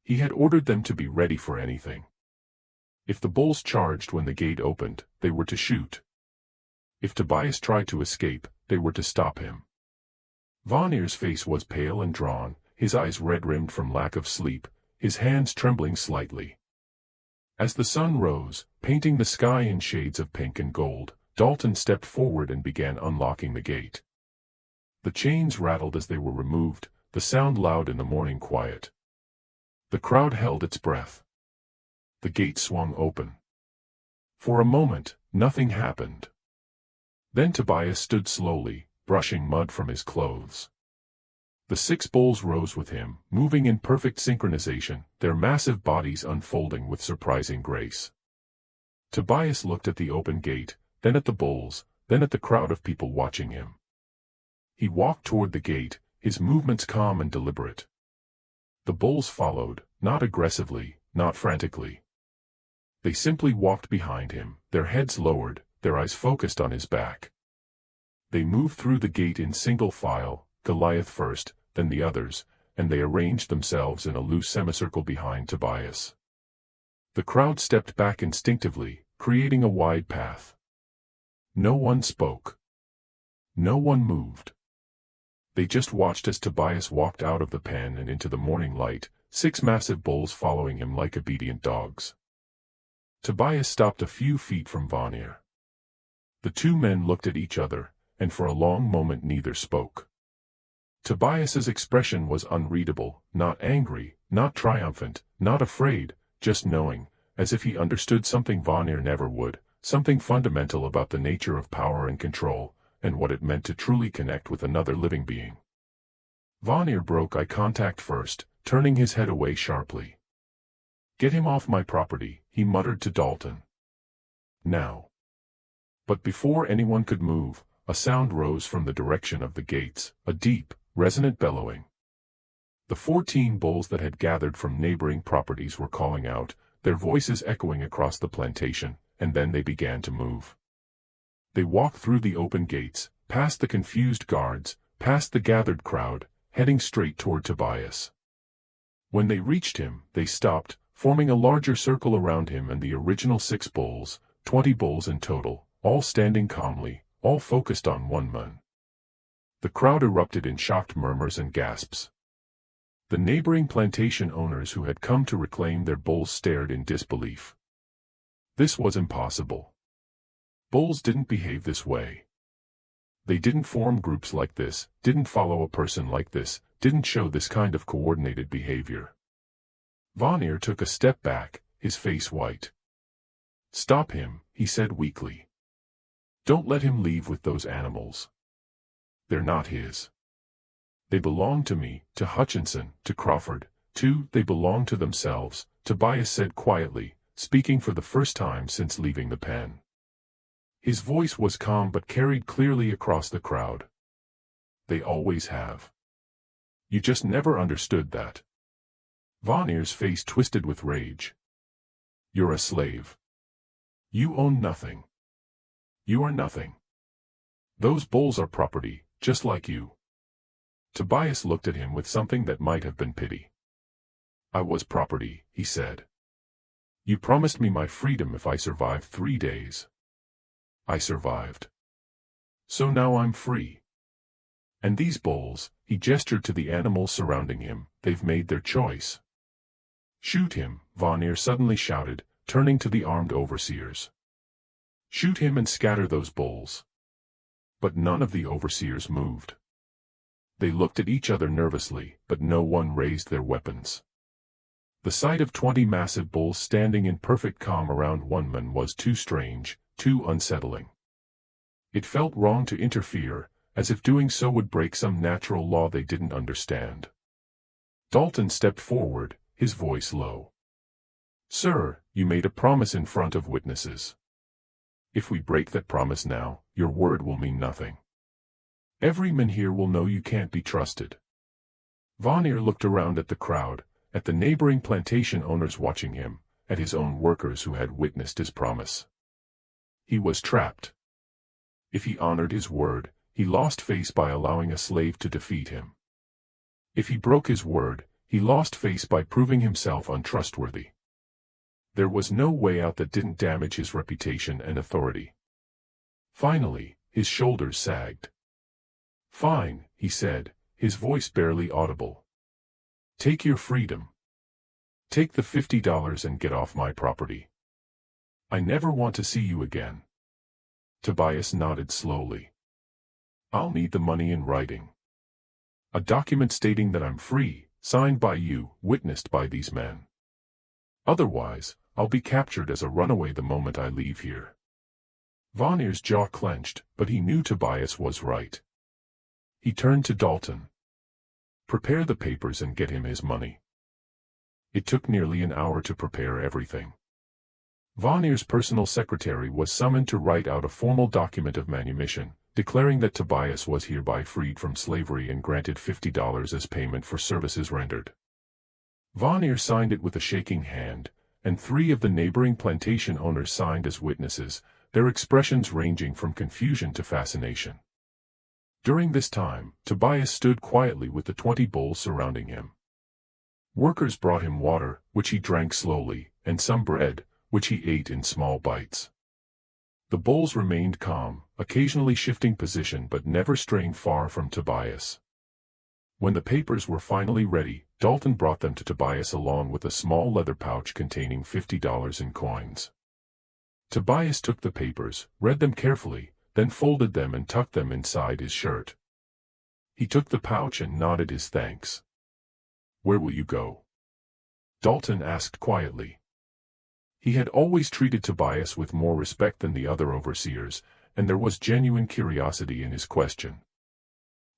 He had ordered them to be ready for anything. If the bulls charged when the gate opened, they were to shoot. If Tobias tried to escape, they were to stop him. Vanir's face was pale and drawn, his eyes red-rimmed from lack of sleep, his hands trembling slightly. As the sun rose, painting the sky in shades of pink and gold, Dalton stepped forward and began unlocking the gate. The chains rattled as they were removed, the sound loud in the morning quiet. The crowd held its breath. The gate swung open. For a moment, nothing happened. Then Tobias stood slowly, brushing mud from his clothes. The 6 bulls rose with him, moving in perfect synchronization, their massive bodies unfolding with surprising grace. Tobias looked at the open gate, then at the bulls, then at the crowd of people watching him. He walked toward the gate, his movements calm and deliberate. The bulls followed, not aggressively, not frantically. They simply walked behind him, their heads lowered, their eyes focused on his back. They moved through the gate in single file, Goliath first, then the others, and they arranged themselves in a loose semicircle behind Tobias. The crowd stepped back instinctively, creating a wide path. No one spoke. No one moved. They just watched as Tobias walked out of the pen and into the morning light, 6 massive bulls following him like obedient dogs. Tobias stopped a few feet from Vanir. The 2 men looked at each other, and for a long moment neither spoke. Tobias's expression was unreadable, not angry, not triumphant, not afraid, just knowing, as if he understood something Vanir never would, something fundamental about the nature of power and control, and what it meant to truly connect with another living being. Vanir broke eye contact first, turning his head away sharply. "Get him off my property," he muttered to Dalton. "Now." But before anyone could move, a sound rose from the direction of the gates, a deep, resonant bellowing. The 14 bulls that had gathered from neighboring properties were calling out, their voices echoing across the plantation, and then they began to move. They walked through the open gates, past the confused guards, past the gathered crowd, heading straight toward Tobias. When they reached him, they stopped, forming a larger circle around him and the original 6 bulls, 20 bulls in total, all standing calmly, all focused on one man. The crowd erupted in shocked murmurs and gasps. The neighboring plantation owners who had come to reclaim their bulls stared in disbelief. This was impossible. Bulls didn't behave this way. They didn't form groups like this, didn't follow a person like this, didn't show this kind of coordinated behavior. Vanir took a step back, his face white. "Stop him," he said weakly. "Don't let him leave with those animals. They're not his. They belong to me, to Hutchinson, to Crawford, they belong to themselves," Tobias said quietly, speaking for the first time since leaving the pen. His voice was calm but carried clearly across the crowd. "They always have. You just never understood that." Vanir's face twisted with rage. "You're a slave. You own nothing. You are nothing. Those bulls are property, just like you." Tobias looked at him with something that might have been pity. "I was property," he said. "You promised me my freedom if I survived 3 days. I survived. So now I'm free. And these bulls, he gestured to the animals surrounding him, they've made their choice. Shoot him, Vanir suddenly shouted, turning to the armed overseers. Shoot him and scatter those bulls. But none of the overseers moved. They looked at each other nervously, but no one raised their weapons. The sight of 20 massive bulls standing in perfect calm around one man was too strange, too unsettling. It felt wrong to interfere, as if doing so would break some natural law they didn't understand. Dalton stepped forward, his voice low. Sir, you made a promise in front of witnesses. If we break that promise now, your word will mean nothing. Every man here will know you can't be trusted. Vanir looked around at the crowd, at the neighboring plantation owners watching him, at his own workers who had witnessed his promise. He was trapped. If he honored his word, he lost face by allowing a slave to defeat him. If he broke his word, he lost face by proving himself untrustworthy. There was no way out that didn't damage his reputation and authority. Finally, his shoulders sagged. Fine, he said, his voice barely audible. Take your freedom. Take the $50 and get off my property. I never want to see you again. Tobias nodded slowly. I'll need the money in writing. A document stating that I'm free, signed by you, witnessed by these men. Otherwise, I'll be captured as a runaway the moment I leave here. Vanir's jaw clenched, but he knew Tobias was right. He turned to Dalton. Prepare the papers and get him his money. It took nearly an hour to prepare everything. Vanir's personal secretary was summoned to write out a formal document of manumission, declaring that Tobias was hereby freed from slavery and granted $50 as payment for services rendered. Vanir signed it with a shaking hand, and 3 of the neighboring plantation owners signed as witnesses, their expressions ranging from confusion to fascination. During this time, Tobias stood quietly with the 20 bulls surrounding him. Workers brought him water, which he drank slowly, and some bread, which he ate in small bites. The bulls remained calm, occasionally shifting position but never straying far from Tobias. When the papers were finally ready, Dalton brought them to Tobias along with a small leather pouch containing $50 in coins. Tobias took the papers, read them carefully, then folded them and tucked them inside his shirt. He took the pouch and nodded his thanks. Where will you go? Dalton asked quietly. He had always treated Tobias with more respect than the other overseers, and there was genuine curiosity in his question.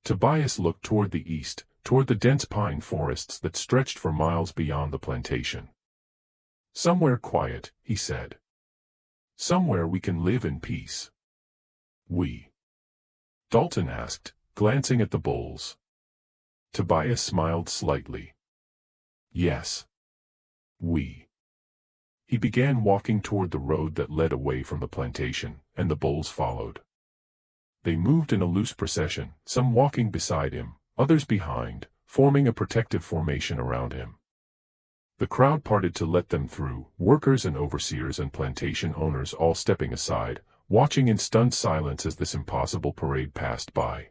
Tobias looked toward the east, toward the dense pine forests that stretched for miles beyond the plantation. Somewhere quiet, he said. Somewhere we can live in peace. We? Dalton asked, glancing at the bulls. Tobias smiled slightly. Yes. We. He began walking toward the road that led away from the plantation, and the bulls followed. They moved in a loose procession, some walking beside him, others behind, forming a protective formation around him. The crowd parted to let them through, workers and overseers and plantation owners all stepping aside, watching in stunned silence as this impossible parade passed by.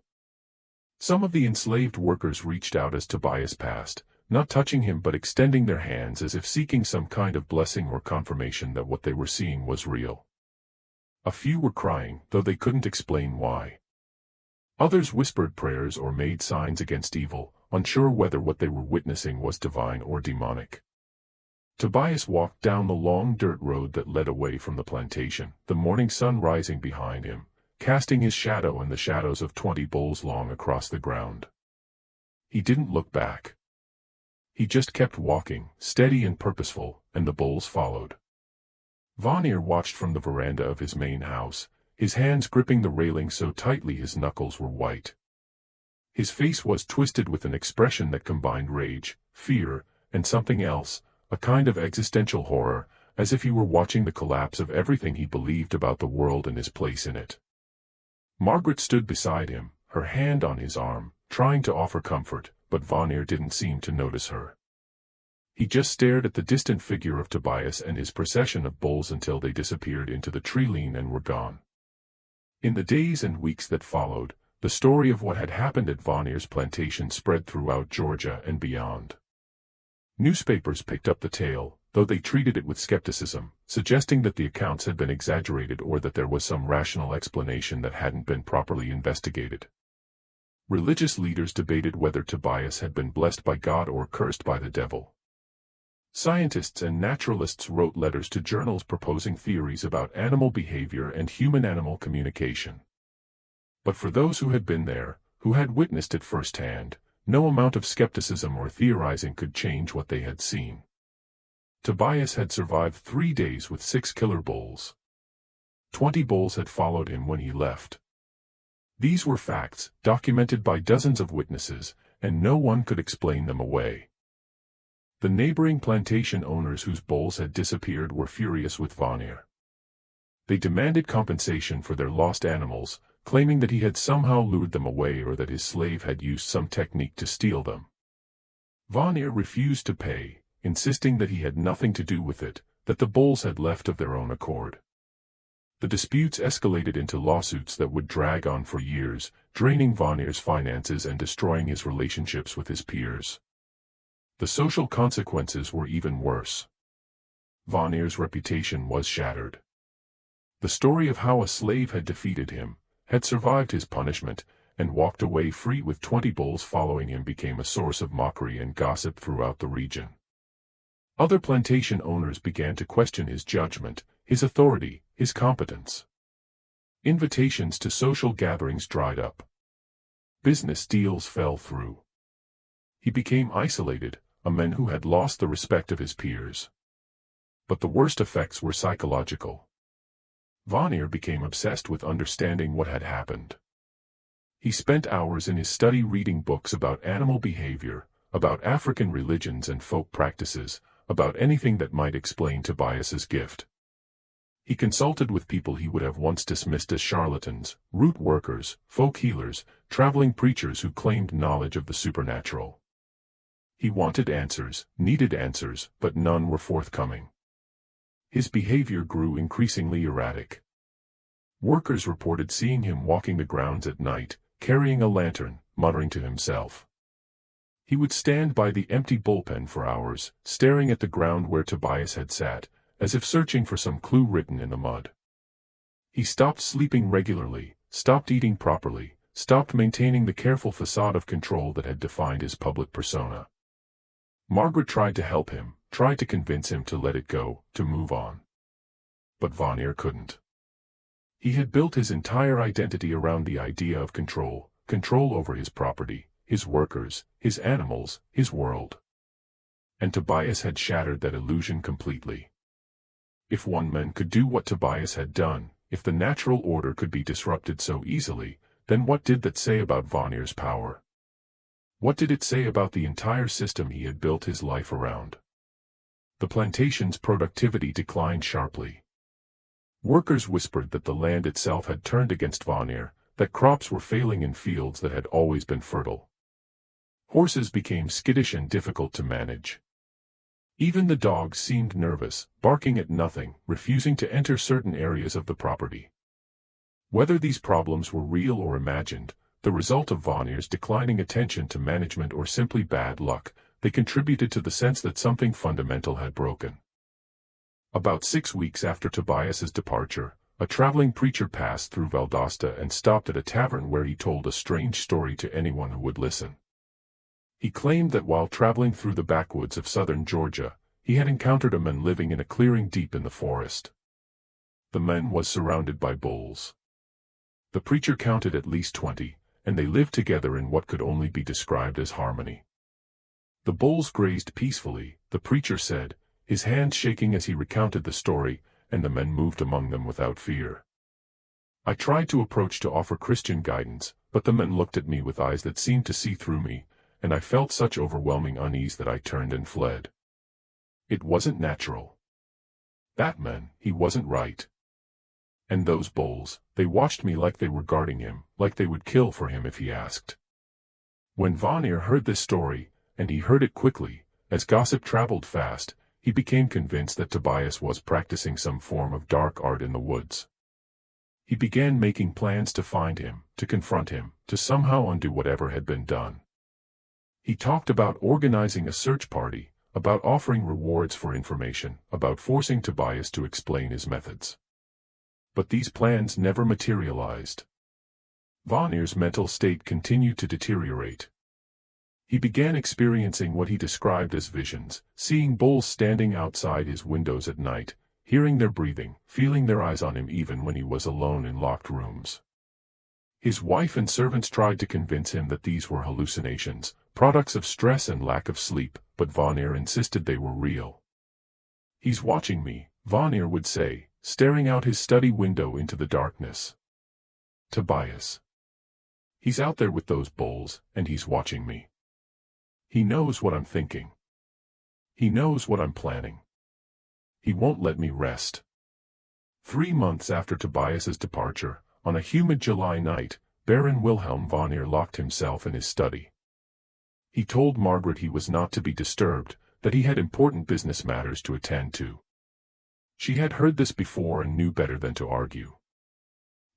Some of the enslaved workers reached out as Tobias passed, not touching him but extending their hands as if seeking some kind of blessing or confirmation that what they were seeing was real. A few were crying, though they couldn't explain why. Others whispered prayers or made signs against evil, unsure whether what they were witnessing was divine or demonic. Tobias walked down the long dirt road that led away from the plantation, the morning sun rising behind him, casting his shadow and the shadows of 20 bulls long across the ground. He didn't look back. He just kept walking, steady and purposeful, and the bulls followed. Vanir watched from the veranda of his main house, his hands gripping the railing so tightly his knuckles were white. His face was twisted with an expression that combined rage, fear, and something else, a kind of existential horror, as if he were watching the collapse of everything he believed about the world and his place in it. Margaret stood beside him, her hand on his arm, trying to offer comfort, but Vanir didn't seem to notice her. He just stared at the distant figure of Tobias and his procession of bulls until they disappeared into the tree line and were gone. In the days and weeks that followed, the story of what had happened at Vanier's plantation spread throughout Georgia and beyond. Newspapers picked up the tale, though they treated it with skepticism, suggesting that the accounts had been exaggerated or that there was some rational explanation that hadn't been properly investigated. Religious leaders debated whether Tobias had been blessed by God or cursed by the devil. Scientists and naturalists wrote letters to journals proposing theories about animal behavior and human-animal communication. But for those who had been there, who had witnessed it firsthand, no amount of skepticism or theorizing could change what they had seen. Tobias had survived 3 days with 6 killer bulls. 20 bulls had followed him when he left. These were facts, documented by dozens of witnesses, and no one could explain them away. The neighboring plantation owners whose bulls had disappeared were furious with Vanier. They demanded compensation for their lost animals, claiming that he had somehow lured them away or that his slave had used some technique to steal them. Vanier refused to pay, insisting that he had nothing to do with it, that the bulls had left of their own accord. The disputes escalated into lawsuits that would drag on for years, draining Vanier's finances and destroying his relationships with his peers. The social consequences were even worse. Vanier's reputation was shattered. The story of how a slave had defeated him, had survived his punishment, and walked away free with 20 bulls following him became a source of mockery and gossip throughout the region. Other plantation owners began to question his judgment, his authority, his competence. Invitations to social gatherings dried up. Business deals fell through. He became isolated, a man who had lost the respect of his peers. But the worst effects were psychological. Vanier became obsessed with understanding what had happened. He spent hours in his study reading books about animal behavior, about African religions and folk practices, about anything that might explain Tobias's gift. He consulted with people he would have once dismissed as charlatans, root workers, folk healers, traveling preachers who claimed knowledge of the supernatural. He wanted answers, needed answers, but none were forthcoming. His behavior grew increasingly erratic. Workers reported seeing him walking the grounds at night, carrying a lantern, muttering to himself. He would stand by the empty bullpen for hours, staring at the ground where Tobias had sat, as if searching for some clue written in the mud. He stopped sleeping regularly, stopped eating properly, stopped maintaining the careful facade of control that had defined his public persona. Margaret tried to help him, tried to convince him to let it go, to move on. But Vanier couldn't. He had built his entire identity around the idea of control, control over his property, his workers, his animals, his world. And Tobias had shattered that illusion completely. If one man could do what Tobias had done, if the natural order could be disrupted so easily, then what did that say about Vanier's power? What did it say about the entire system he had built his life around? The plantation's productivity declined sharply. Workers whispered that the land itself had turned against Vanier, that crops were failing in fields that had always been fertile. Horses became skittish and difficult to manage. Even the dogs seemed nervous, barking at nothing, refusing to enter certain areas of the property. Whether these problems were real or imagined, the result of Vanier's declining attention to management or simply bad luck, they contributed to the sense that something fundamental had broken. About 6 weeks after Tobias's departure, a traveling preacher passed through Valdosta and stopped at a tavern where he told a strange story to anyone who would listen. He claimed that while traveling through the backwoods of southern Georgia, he had encountered a man living in a clearing deep in the forest. The man was surrounded by bulls. The preacher counted at least 20, and they lived together in what could only be described as harmony. The bulls grazed peacefully, the preacher said, his hands shaking as he recounted the story, and the men moved among them without fear. I tried to approach to offer Christian guidance, but the men looked at me with eyes that seemed to see through me, and I felt such overwhelming unease that I turned and fled. It wasn't natural. That man, he wasn't right. And those bulls, they watched me like they were guarding him, like they would kill for him if he asked. When Vanier heard this story, and he heard it quickly, as gossip traveled fast, he became convinced that Tobias was practicing some form of dark art in the woods. He began making plans to find him, to confront him, to somehow undo whatever had been done. He talked about organizing a search party, about offering rewards for information, about forcing Tobias to explain his methods. But these plans never materialized. Vanir's mental state continued to deteriorate. He began experiencing what he described as visions, seeing bulls standing outside his windows at night, hearing their breathing, feeling their eyes on him even when he was alone in locked rooms. His wife and servants tried to convince him that these were hallucinations, products of stress and lack of sleep, but Vanir insisted they were real. "He's watching me," Vanir would say, staring out his study window into the darkness. "Tobias. He's out there with those bulls, and he's watching me. He knows what I'm thinking. He knows what I'm planning. He won't let me rest." 3 months after Tobias's departure, on a humid July night, Baron Wilhelm Vanir locked himself in his study. He told Margaret he was not to be disturbed, that he had important business matters to attend to. She had heard this before and knew better than to argue.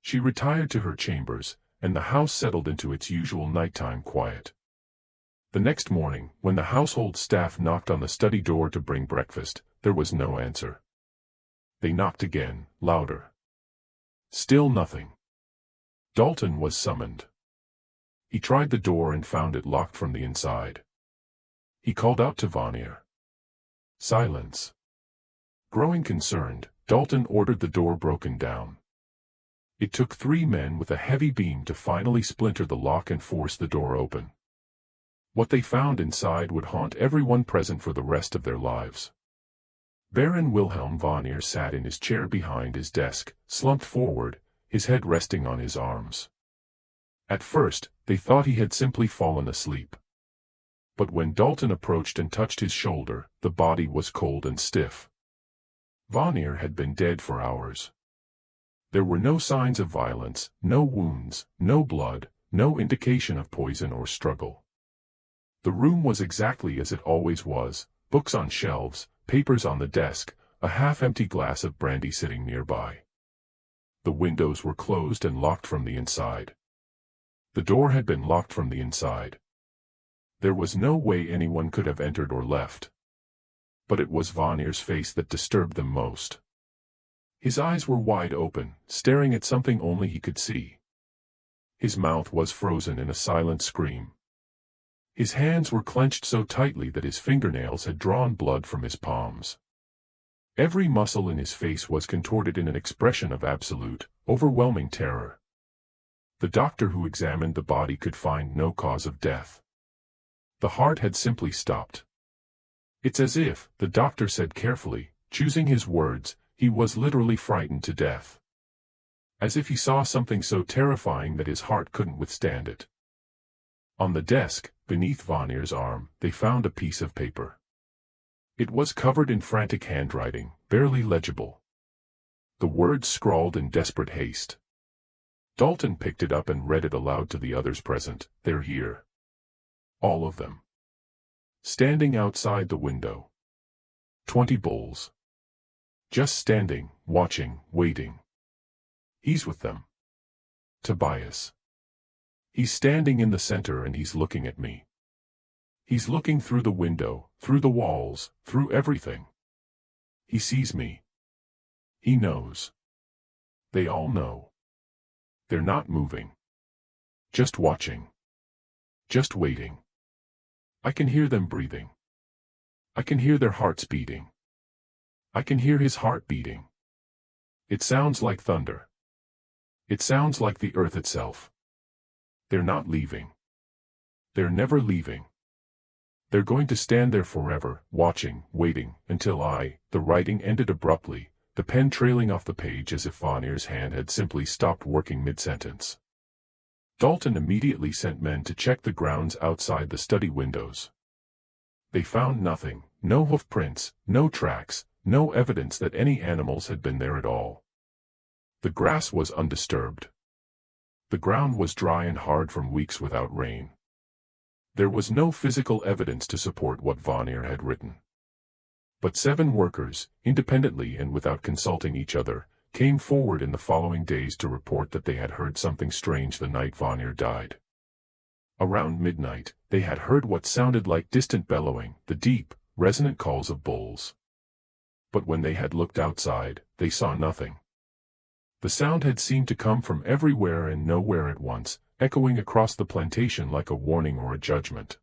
She retired to her chambers, and the house settled into its usual nighttime quiet. The next morning, when the household staff knocked on the study door to bring breakfast, there was no answer. They knocked again, louder. Still nothing. Dalton was summoned. He tried the door and found it locked from the inside. He called out to Vanir. Silence. Growing concerned, Dalton ordered the door broken down. It took 3 men with a heavy beam to finally splinter the lock and force the door open. What they found inside would haunt everyone present for the rest of their lives. Baron Wilhelm Vanir sat in his chair behind his desk, slumped forward, his head resting on his arms. At first, they thought he had simply fallen asleep. But when Dalton approached and touched his shoulder, the body was cold and stiff. Vanir had been dead for hours. There were no signs of violence, no wounds, no blood, no indication of poison or struggle. The room was exactly as it always was, books on shelves, papers on the desk, a half-empty glass of brandy sitting nearby. The windows were closed and locked from the inside. The door had been locked from the inside. There was no way anyone could have entered or left. But it was Vanir's face that disturbed them most. His eyes were wide open, staring at something only he could see. His mouth was frozen in a silent scream. His hands were clenched so tightly that his fingernails had drawn blood from his palms. Every muscle in his face was contorted in an expression of absolute, overwhelming terror. The doctor who examined the body could find no cause of death. The heart had simply stopped. "It's as if," the doctor said carefully, choosing his words, "he was literally frightened to death. As if he saw something so terrifying that his heart couldn't withstand it." On the desk, beneath Vanir's arm, they found a piece of paper. It was covered in frantic handwriting, barely legible. The words scrawled in desperate haste. Dalton picked it up and read it aloud to the others present. "They're here. All of them. Standing outside the window. 20 bulls. Just standing, watching, waiting. He's with them. Tobias. He's standing in the center and he's looking at me. He's looking through the window, through the walls, through everything. He sees me. He knows. They all know. They're not moving. Just watching. Just waiting. I can hear them breathing. I can hear their hearts beating. I can hear his heart beating. It sounds like thunder. It sounds like the earth itself. They're not leaving. They're never leaving. They're going to stand there forever, watching, waiting, until the writing ended abruptly, the pen trailing off the page as if Vanir's hand had simply stopped working mid-sentence. Dalton immediately sent men to check the grounds outside the study windows. They found nothing, no hoof prints, no tracks, no evidence that any animals had been there at all. The grass was undisturbed. The ground was dry and hard from weeks without rain. There was no physical evidence to support what Vanir had written. But 7 workers, independently and without consulting each other, came forward in the following days to report that they had heard something strange the night Vanir died. Around midnight, they had heard what sounded like distant bellowing, the deep, resonant calls of bulls. But when they had looked outside, they saw nothing. The sound had seemed to come from everywhere and nowhere at once, echoing across the plantation like a warning or a judgment.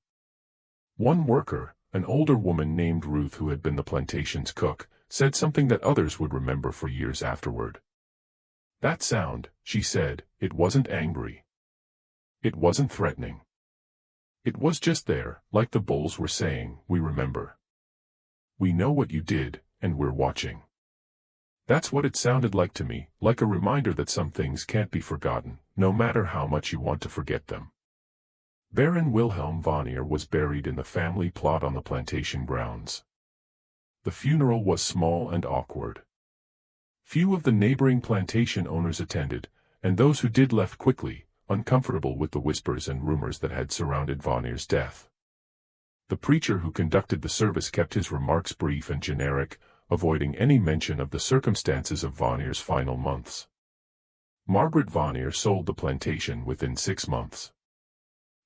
One worker, an older woman named Ruth who had been the plantation's cook, said something that others would remember for years afterward. "That sound," she said, "it wasn't angry. It wasn't threatening. It was just there, like the bulls were saying, 'We remember. We know what you did, and we're watching.' That's what it sounded like to me, like a reminder that some things can't be forgotten, no matter how much you want to forget them." Baron Wilhelm Vanir was buried in the family plot on the plantation grounds. The funeral was small and awkward. Few of the neighboring plantation owners attended, and those who did left quickly, uncomfortable with the whispers and rumors that had surrounded Vanir's death. The preacher who conducted the service kept his remarks brief and generic, avoiding any mention of the circumstances of Vanir's final months. Margaret Vanir sold the plantation within 6 months.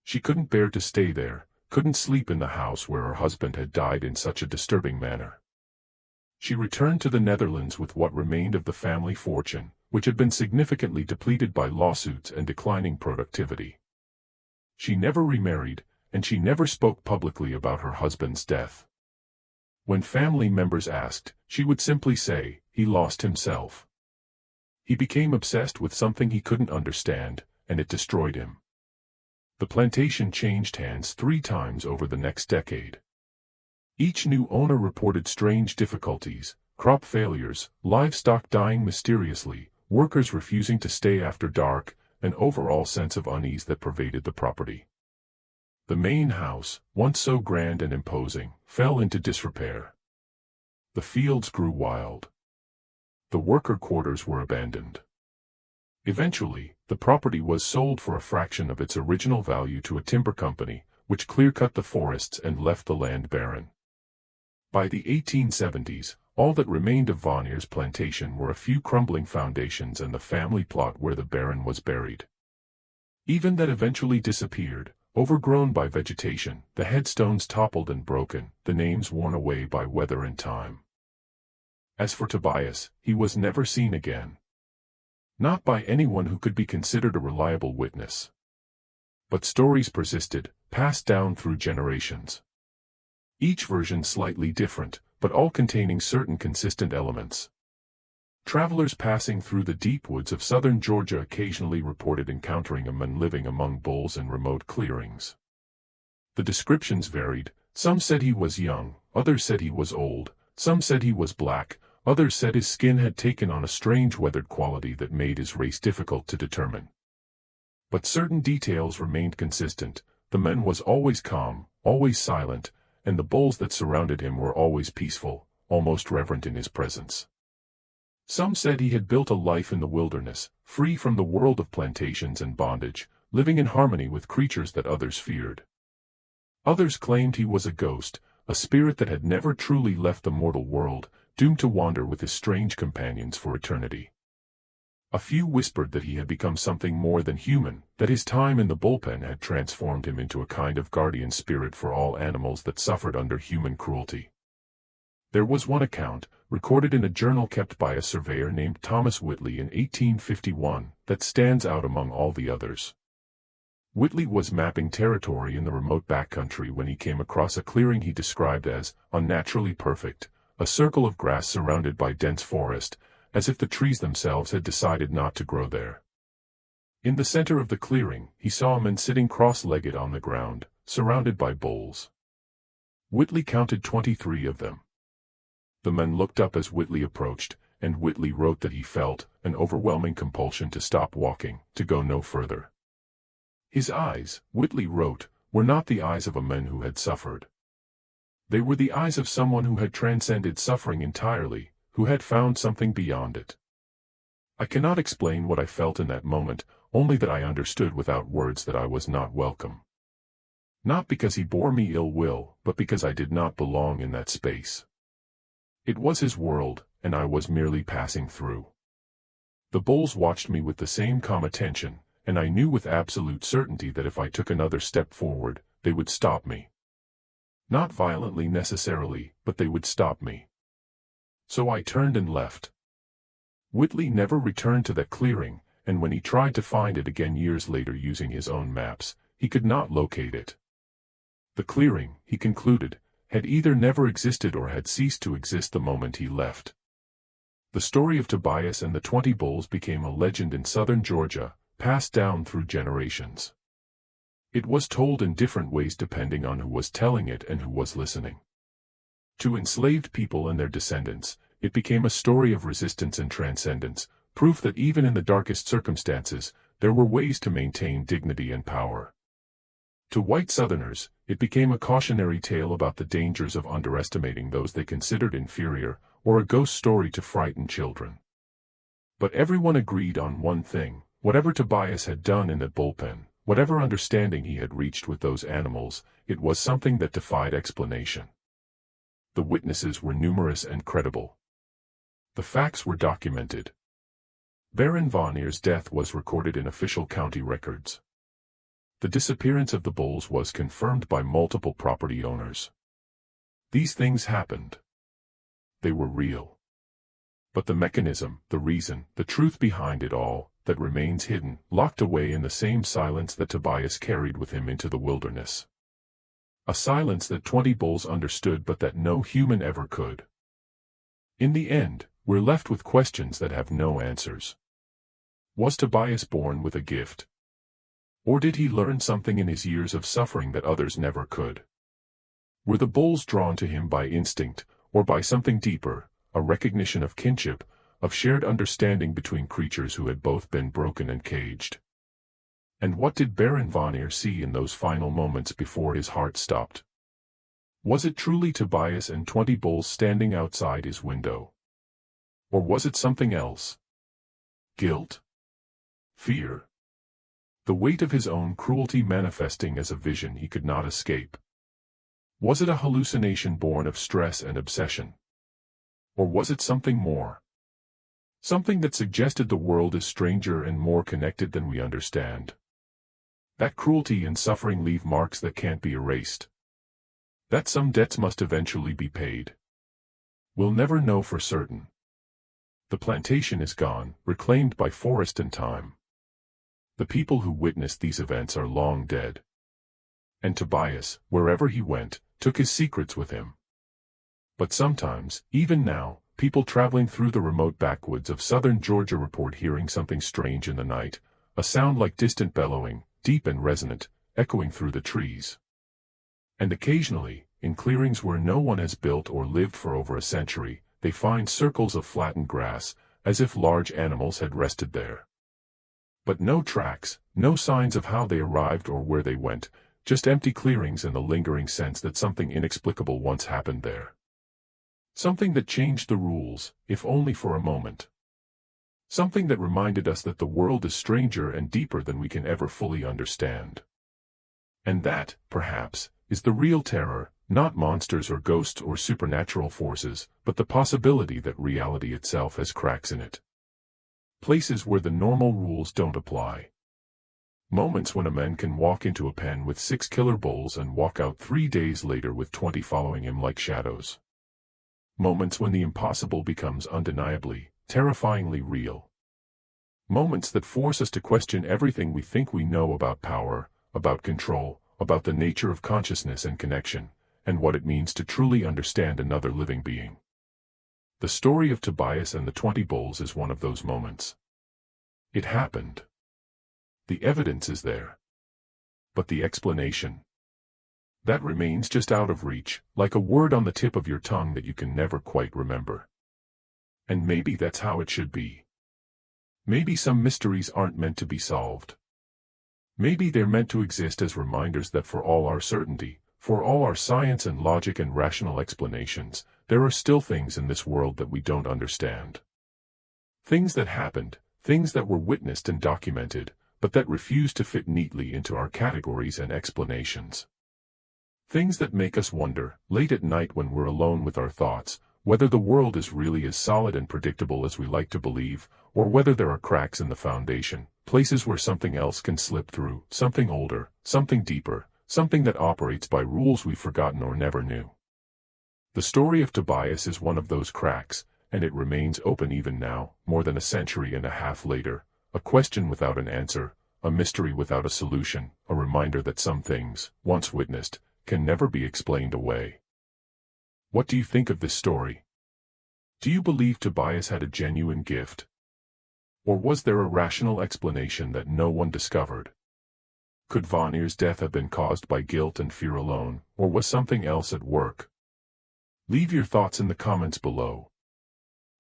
She couldn't bear to stay there, couldn't sleep in the house where her husband had died in such a disturbing manner. She returned to the Netherlands with what remained of the family fortune, which had been significantly depleted by lawsuits and declining productivity. She never remarried, and she never spoke publicly about her husband's death. When family members asked, she would simply say, "He lost himself. He became obsessed with something he couldn't understand, and it destroyed him." The plantation changed hands 3 times over the next decade. Each new owner reported strange difficulties, crop failures, livestock dying mysteriously, workers refusing to stay after dark, an overall sense of unease that pervaded the property. The main house, once so grand and imposing, fell into disrepair. The fields grew wild. The worker quarters were abandoned. Eventually, the property was sold for a fraction of its original value to a timber company, which clear-cut the forests and left the land barren. By the 1870s, all that remained of Vanir's plantation were a few crumbling foundations and the family plot where the Baron was buried. Even that eventually disappeared, overgrown by vegetation, the headstones toppled and broken, the names worn away by weather and time. As for Tobias, he was never seen again. Not by anyone who could be considered a reliable witness. But stories persisted, passed down through generations. Each version slightly different, but all containing certain consistent elements. Travelers passing through the deep woods of southern Georgia occasionally reported encountering a man living among bulls in remote clearings. The descriptions varied. Some said he was young, others said he was old, some said he was black, others said his skin had taken on a strange weathered quality that made his race difficult to determine. But certain details remained consistent. The man was always calm, always silent, and the bulls that surrounded him were always peaceful, almost reverent in his presence. Some said he had built a life in the wilderness, free from the world of plantations and bondage, living in harmony with creatures that others feared. Others claimed he was a ghost, a spirit that had never truly left the mortal world, doomed to wander with his strange companions for eternity. A few whispered that he had become something more than human, that his time in the bullpen had transformed him into a kind of guardian spirit for all animals that suffered under human cruelty. There was one account, recorded in a journal kept by a surveyor named Thomas Whitley in 1851, that stands out among all the others. Whitley was mapping territory in the remote backcountry when he came across a clearing he described as unnaturally perfect, a circle of grass surrounded by dense forest, as if the trees themselves had decided not to grow there. In the center of the clearing, he saw a man sitting cross-legged on the ground, surrounded by bulls. Whitley counted 23 of them. The men looked up as Whitley approached, and Whitley wrote that he felt an overwhelming compulsion to stop walking, to go no further. His eyes, Whitley wrote, were not the eyes of a man who had suffered. They were the eyes of someone who had transcended suffering entirely, who had found something beyond it. I cannot explain what I felt in that moment, only that I understood without words that I was not welcome. Not because he bore me ill will, but because I did not belong in that space. It was his world, and I was merely passing through. The bulls watched me with the same calm attention, and I knew with absolute certainty that if I took another step forward, they would stop me. Not violently necessarily, but they would stop me. So I turned and left. Whitley never returned to that clearing, and when he tried to find it again years later using his own maps, he could not locate it. The clearing, he concluded, had either never existed or had ceased to exist the moment he left. The story of Tobias and the 20 bulls became a legend in southern Georgia, passed down through generations. It was told in different ways depending on who was telling it and who was listening. To enslaved people and their descendants, it became a story of resistance and transcendence, proof that even in the darkest circumstances, there were ways to maintain dignity and power. To white Southerners, it became a cautionary tale about the dangers of underestimating those they considered inferior, or a ghost story to frighten children. But everyone agreed on one thing: whatever Tobias had done in that bullpen, whatever understanding he had reached with those animals, it was something that defied explanation. The witnesses were numerous and credible. The facts were documented. Baron Vanier's death was recorded in official county records. The disappearance of the bulls was confirmed by multiple property owners. These things happened. They were real. But the mechanism, the reason, the truth behind it all, that remains hidden, locked away in the same silence that Tobias carried with him into the wilderness. A silence that 20 bulls understood but that no human ever could. In the end, we're left with questions that have no answers. Was Tobias born with a gift? Or did he learn something in his years of suffering that others never could? Were the bulls drawn to him by instinct, or by something deeper, a recognition of kinship, of shared understanding between creatures who had both been broken and caged? And what did Baron Vanier see in those final moments before his heart stopped? Was it truly Tobias and 20 bulls standing outside his window? Or was it something else? Guilt? Fear? The weight of his own cruelty manifesting as a vision he could not escape? Was it a hallucination born of stress and obsession? Or was it something more? Something that suggested the world is stranger and more connected than we understand. That cruelty and suffering leave marks that can't be erased. That some debts must eventually be paid. We'll never know for certain. The plantation is gone, reclaimed by forest and time. The people who witnessed these events are long dead. And Tobias, wherever he went, took his secrets with him. But sometimes, even now, people traveling through the remote backwoods of southern Georgia report hearing something strange in the night, a sound like distant bellowing, deep and resonant, echoing through the trees. And occasionally, in clearings where no one has built or lived for over a century, they find circles of flattened grass, as if large animals had rested there. But no tracks, no signs of how they arrived or where they went, just empty clearings and the lingering sense that something inexplicable once happened there. Something that changed the rules, if only for a moment. Something that reminded us that the world is stranger and deeper than we can ever fully understand. And that, perhaps, is the real terror, not monsters or ghosts or supernatural forces, but the possibility that reality itself has cracks in it. Places where the normal rules don't apply. Moments when a man can walk into a pen with 6 killer bulls and walk out 3 days later with 20 following him like shadows. Moments when the impossible becomes undeniably, terrifyingly real. Moments that force us to question everything we think we know about power, about control, about the nature of consciousness and connection, and what it means to truly understand another living being. The story of Tobias and the 20 bulls is one of those moments. It happened. The evidence is there. But the explanation? That remains just out of reach, like a word on the tip of your tongue that you can never quite remember. And maybe that's how it should be. Maybe some mysteries aren't meant to be solved. Maybe they're meant to exist as reminders that for all our certainty, for all our science and logic and rational explanations, there are still things in this world that we don't understand. Things that happened, things that were witnessed and documented, but that refuse to fit neatly into our categories and explanations. Things that make us wonder, late at night when we're alone with our thoughts, Whether the world is really as solid and predictable as we like to believe, or whether there are cracks in the foundation, places where something else can slip through, something older, something deeper, something that operates by rules we've forgotten or never knew. The story of Tobias is one of those cracks, and it remains open even now, more than a century and a half later, a question without an answer, a mystery without a solution, a reminder that some things, once witnessed, can never be explained away. What do you think of this story? Do you believe Tobias had a genuine gift? Or was there a rational explanation that no one discovered? Could Vanir's death have been caused by guilt and fear alone, or was something else at work? Leave your thoughts in the comments below.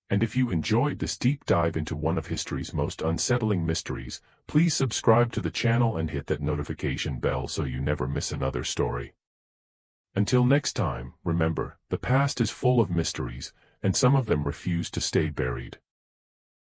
And if you enjoyed this deep dive into one of history's most unsettling mysteries, please subscribe to the channel and hit that notification bell so you never miss another story. Until next time, remember, the past is full of mysteries, and some of them refuse to stay buried.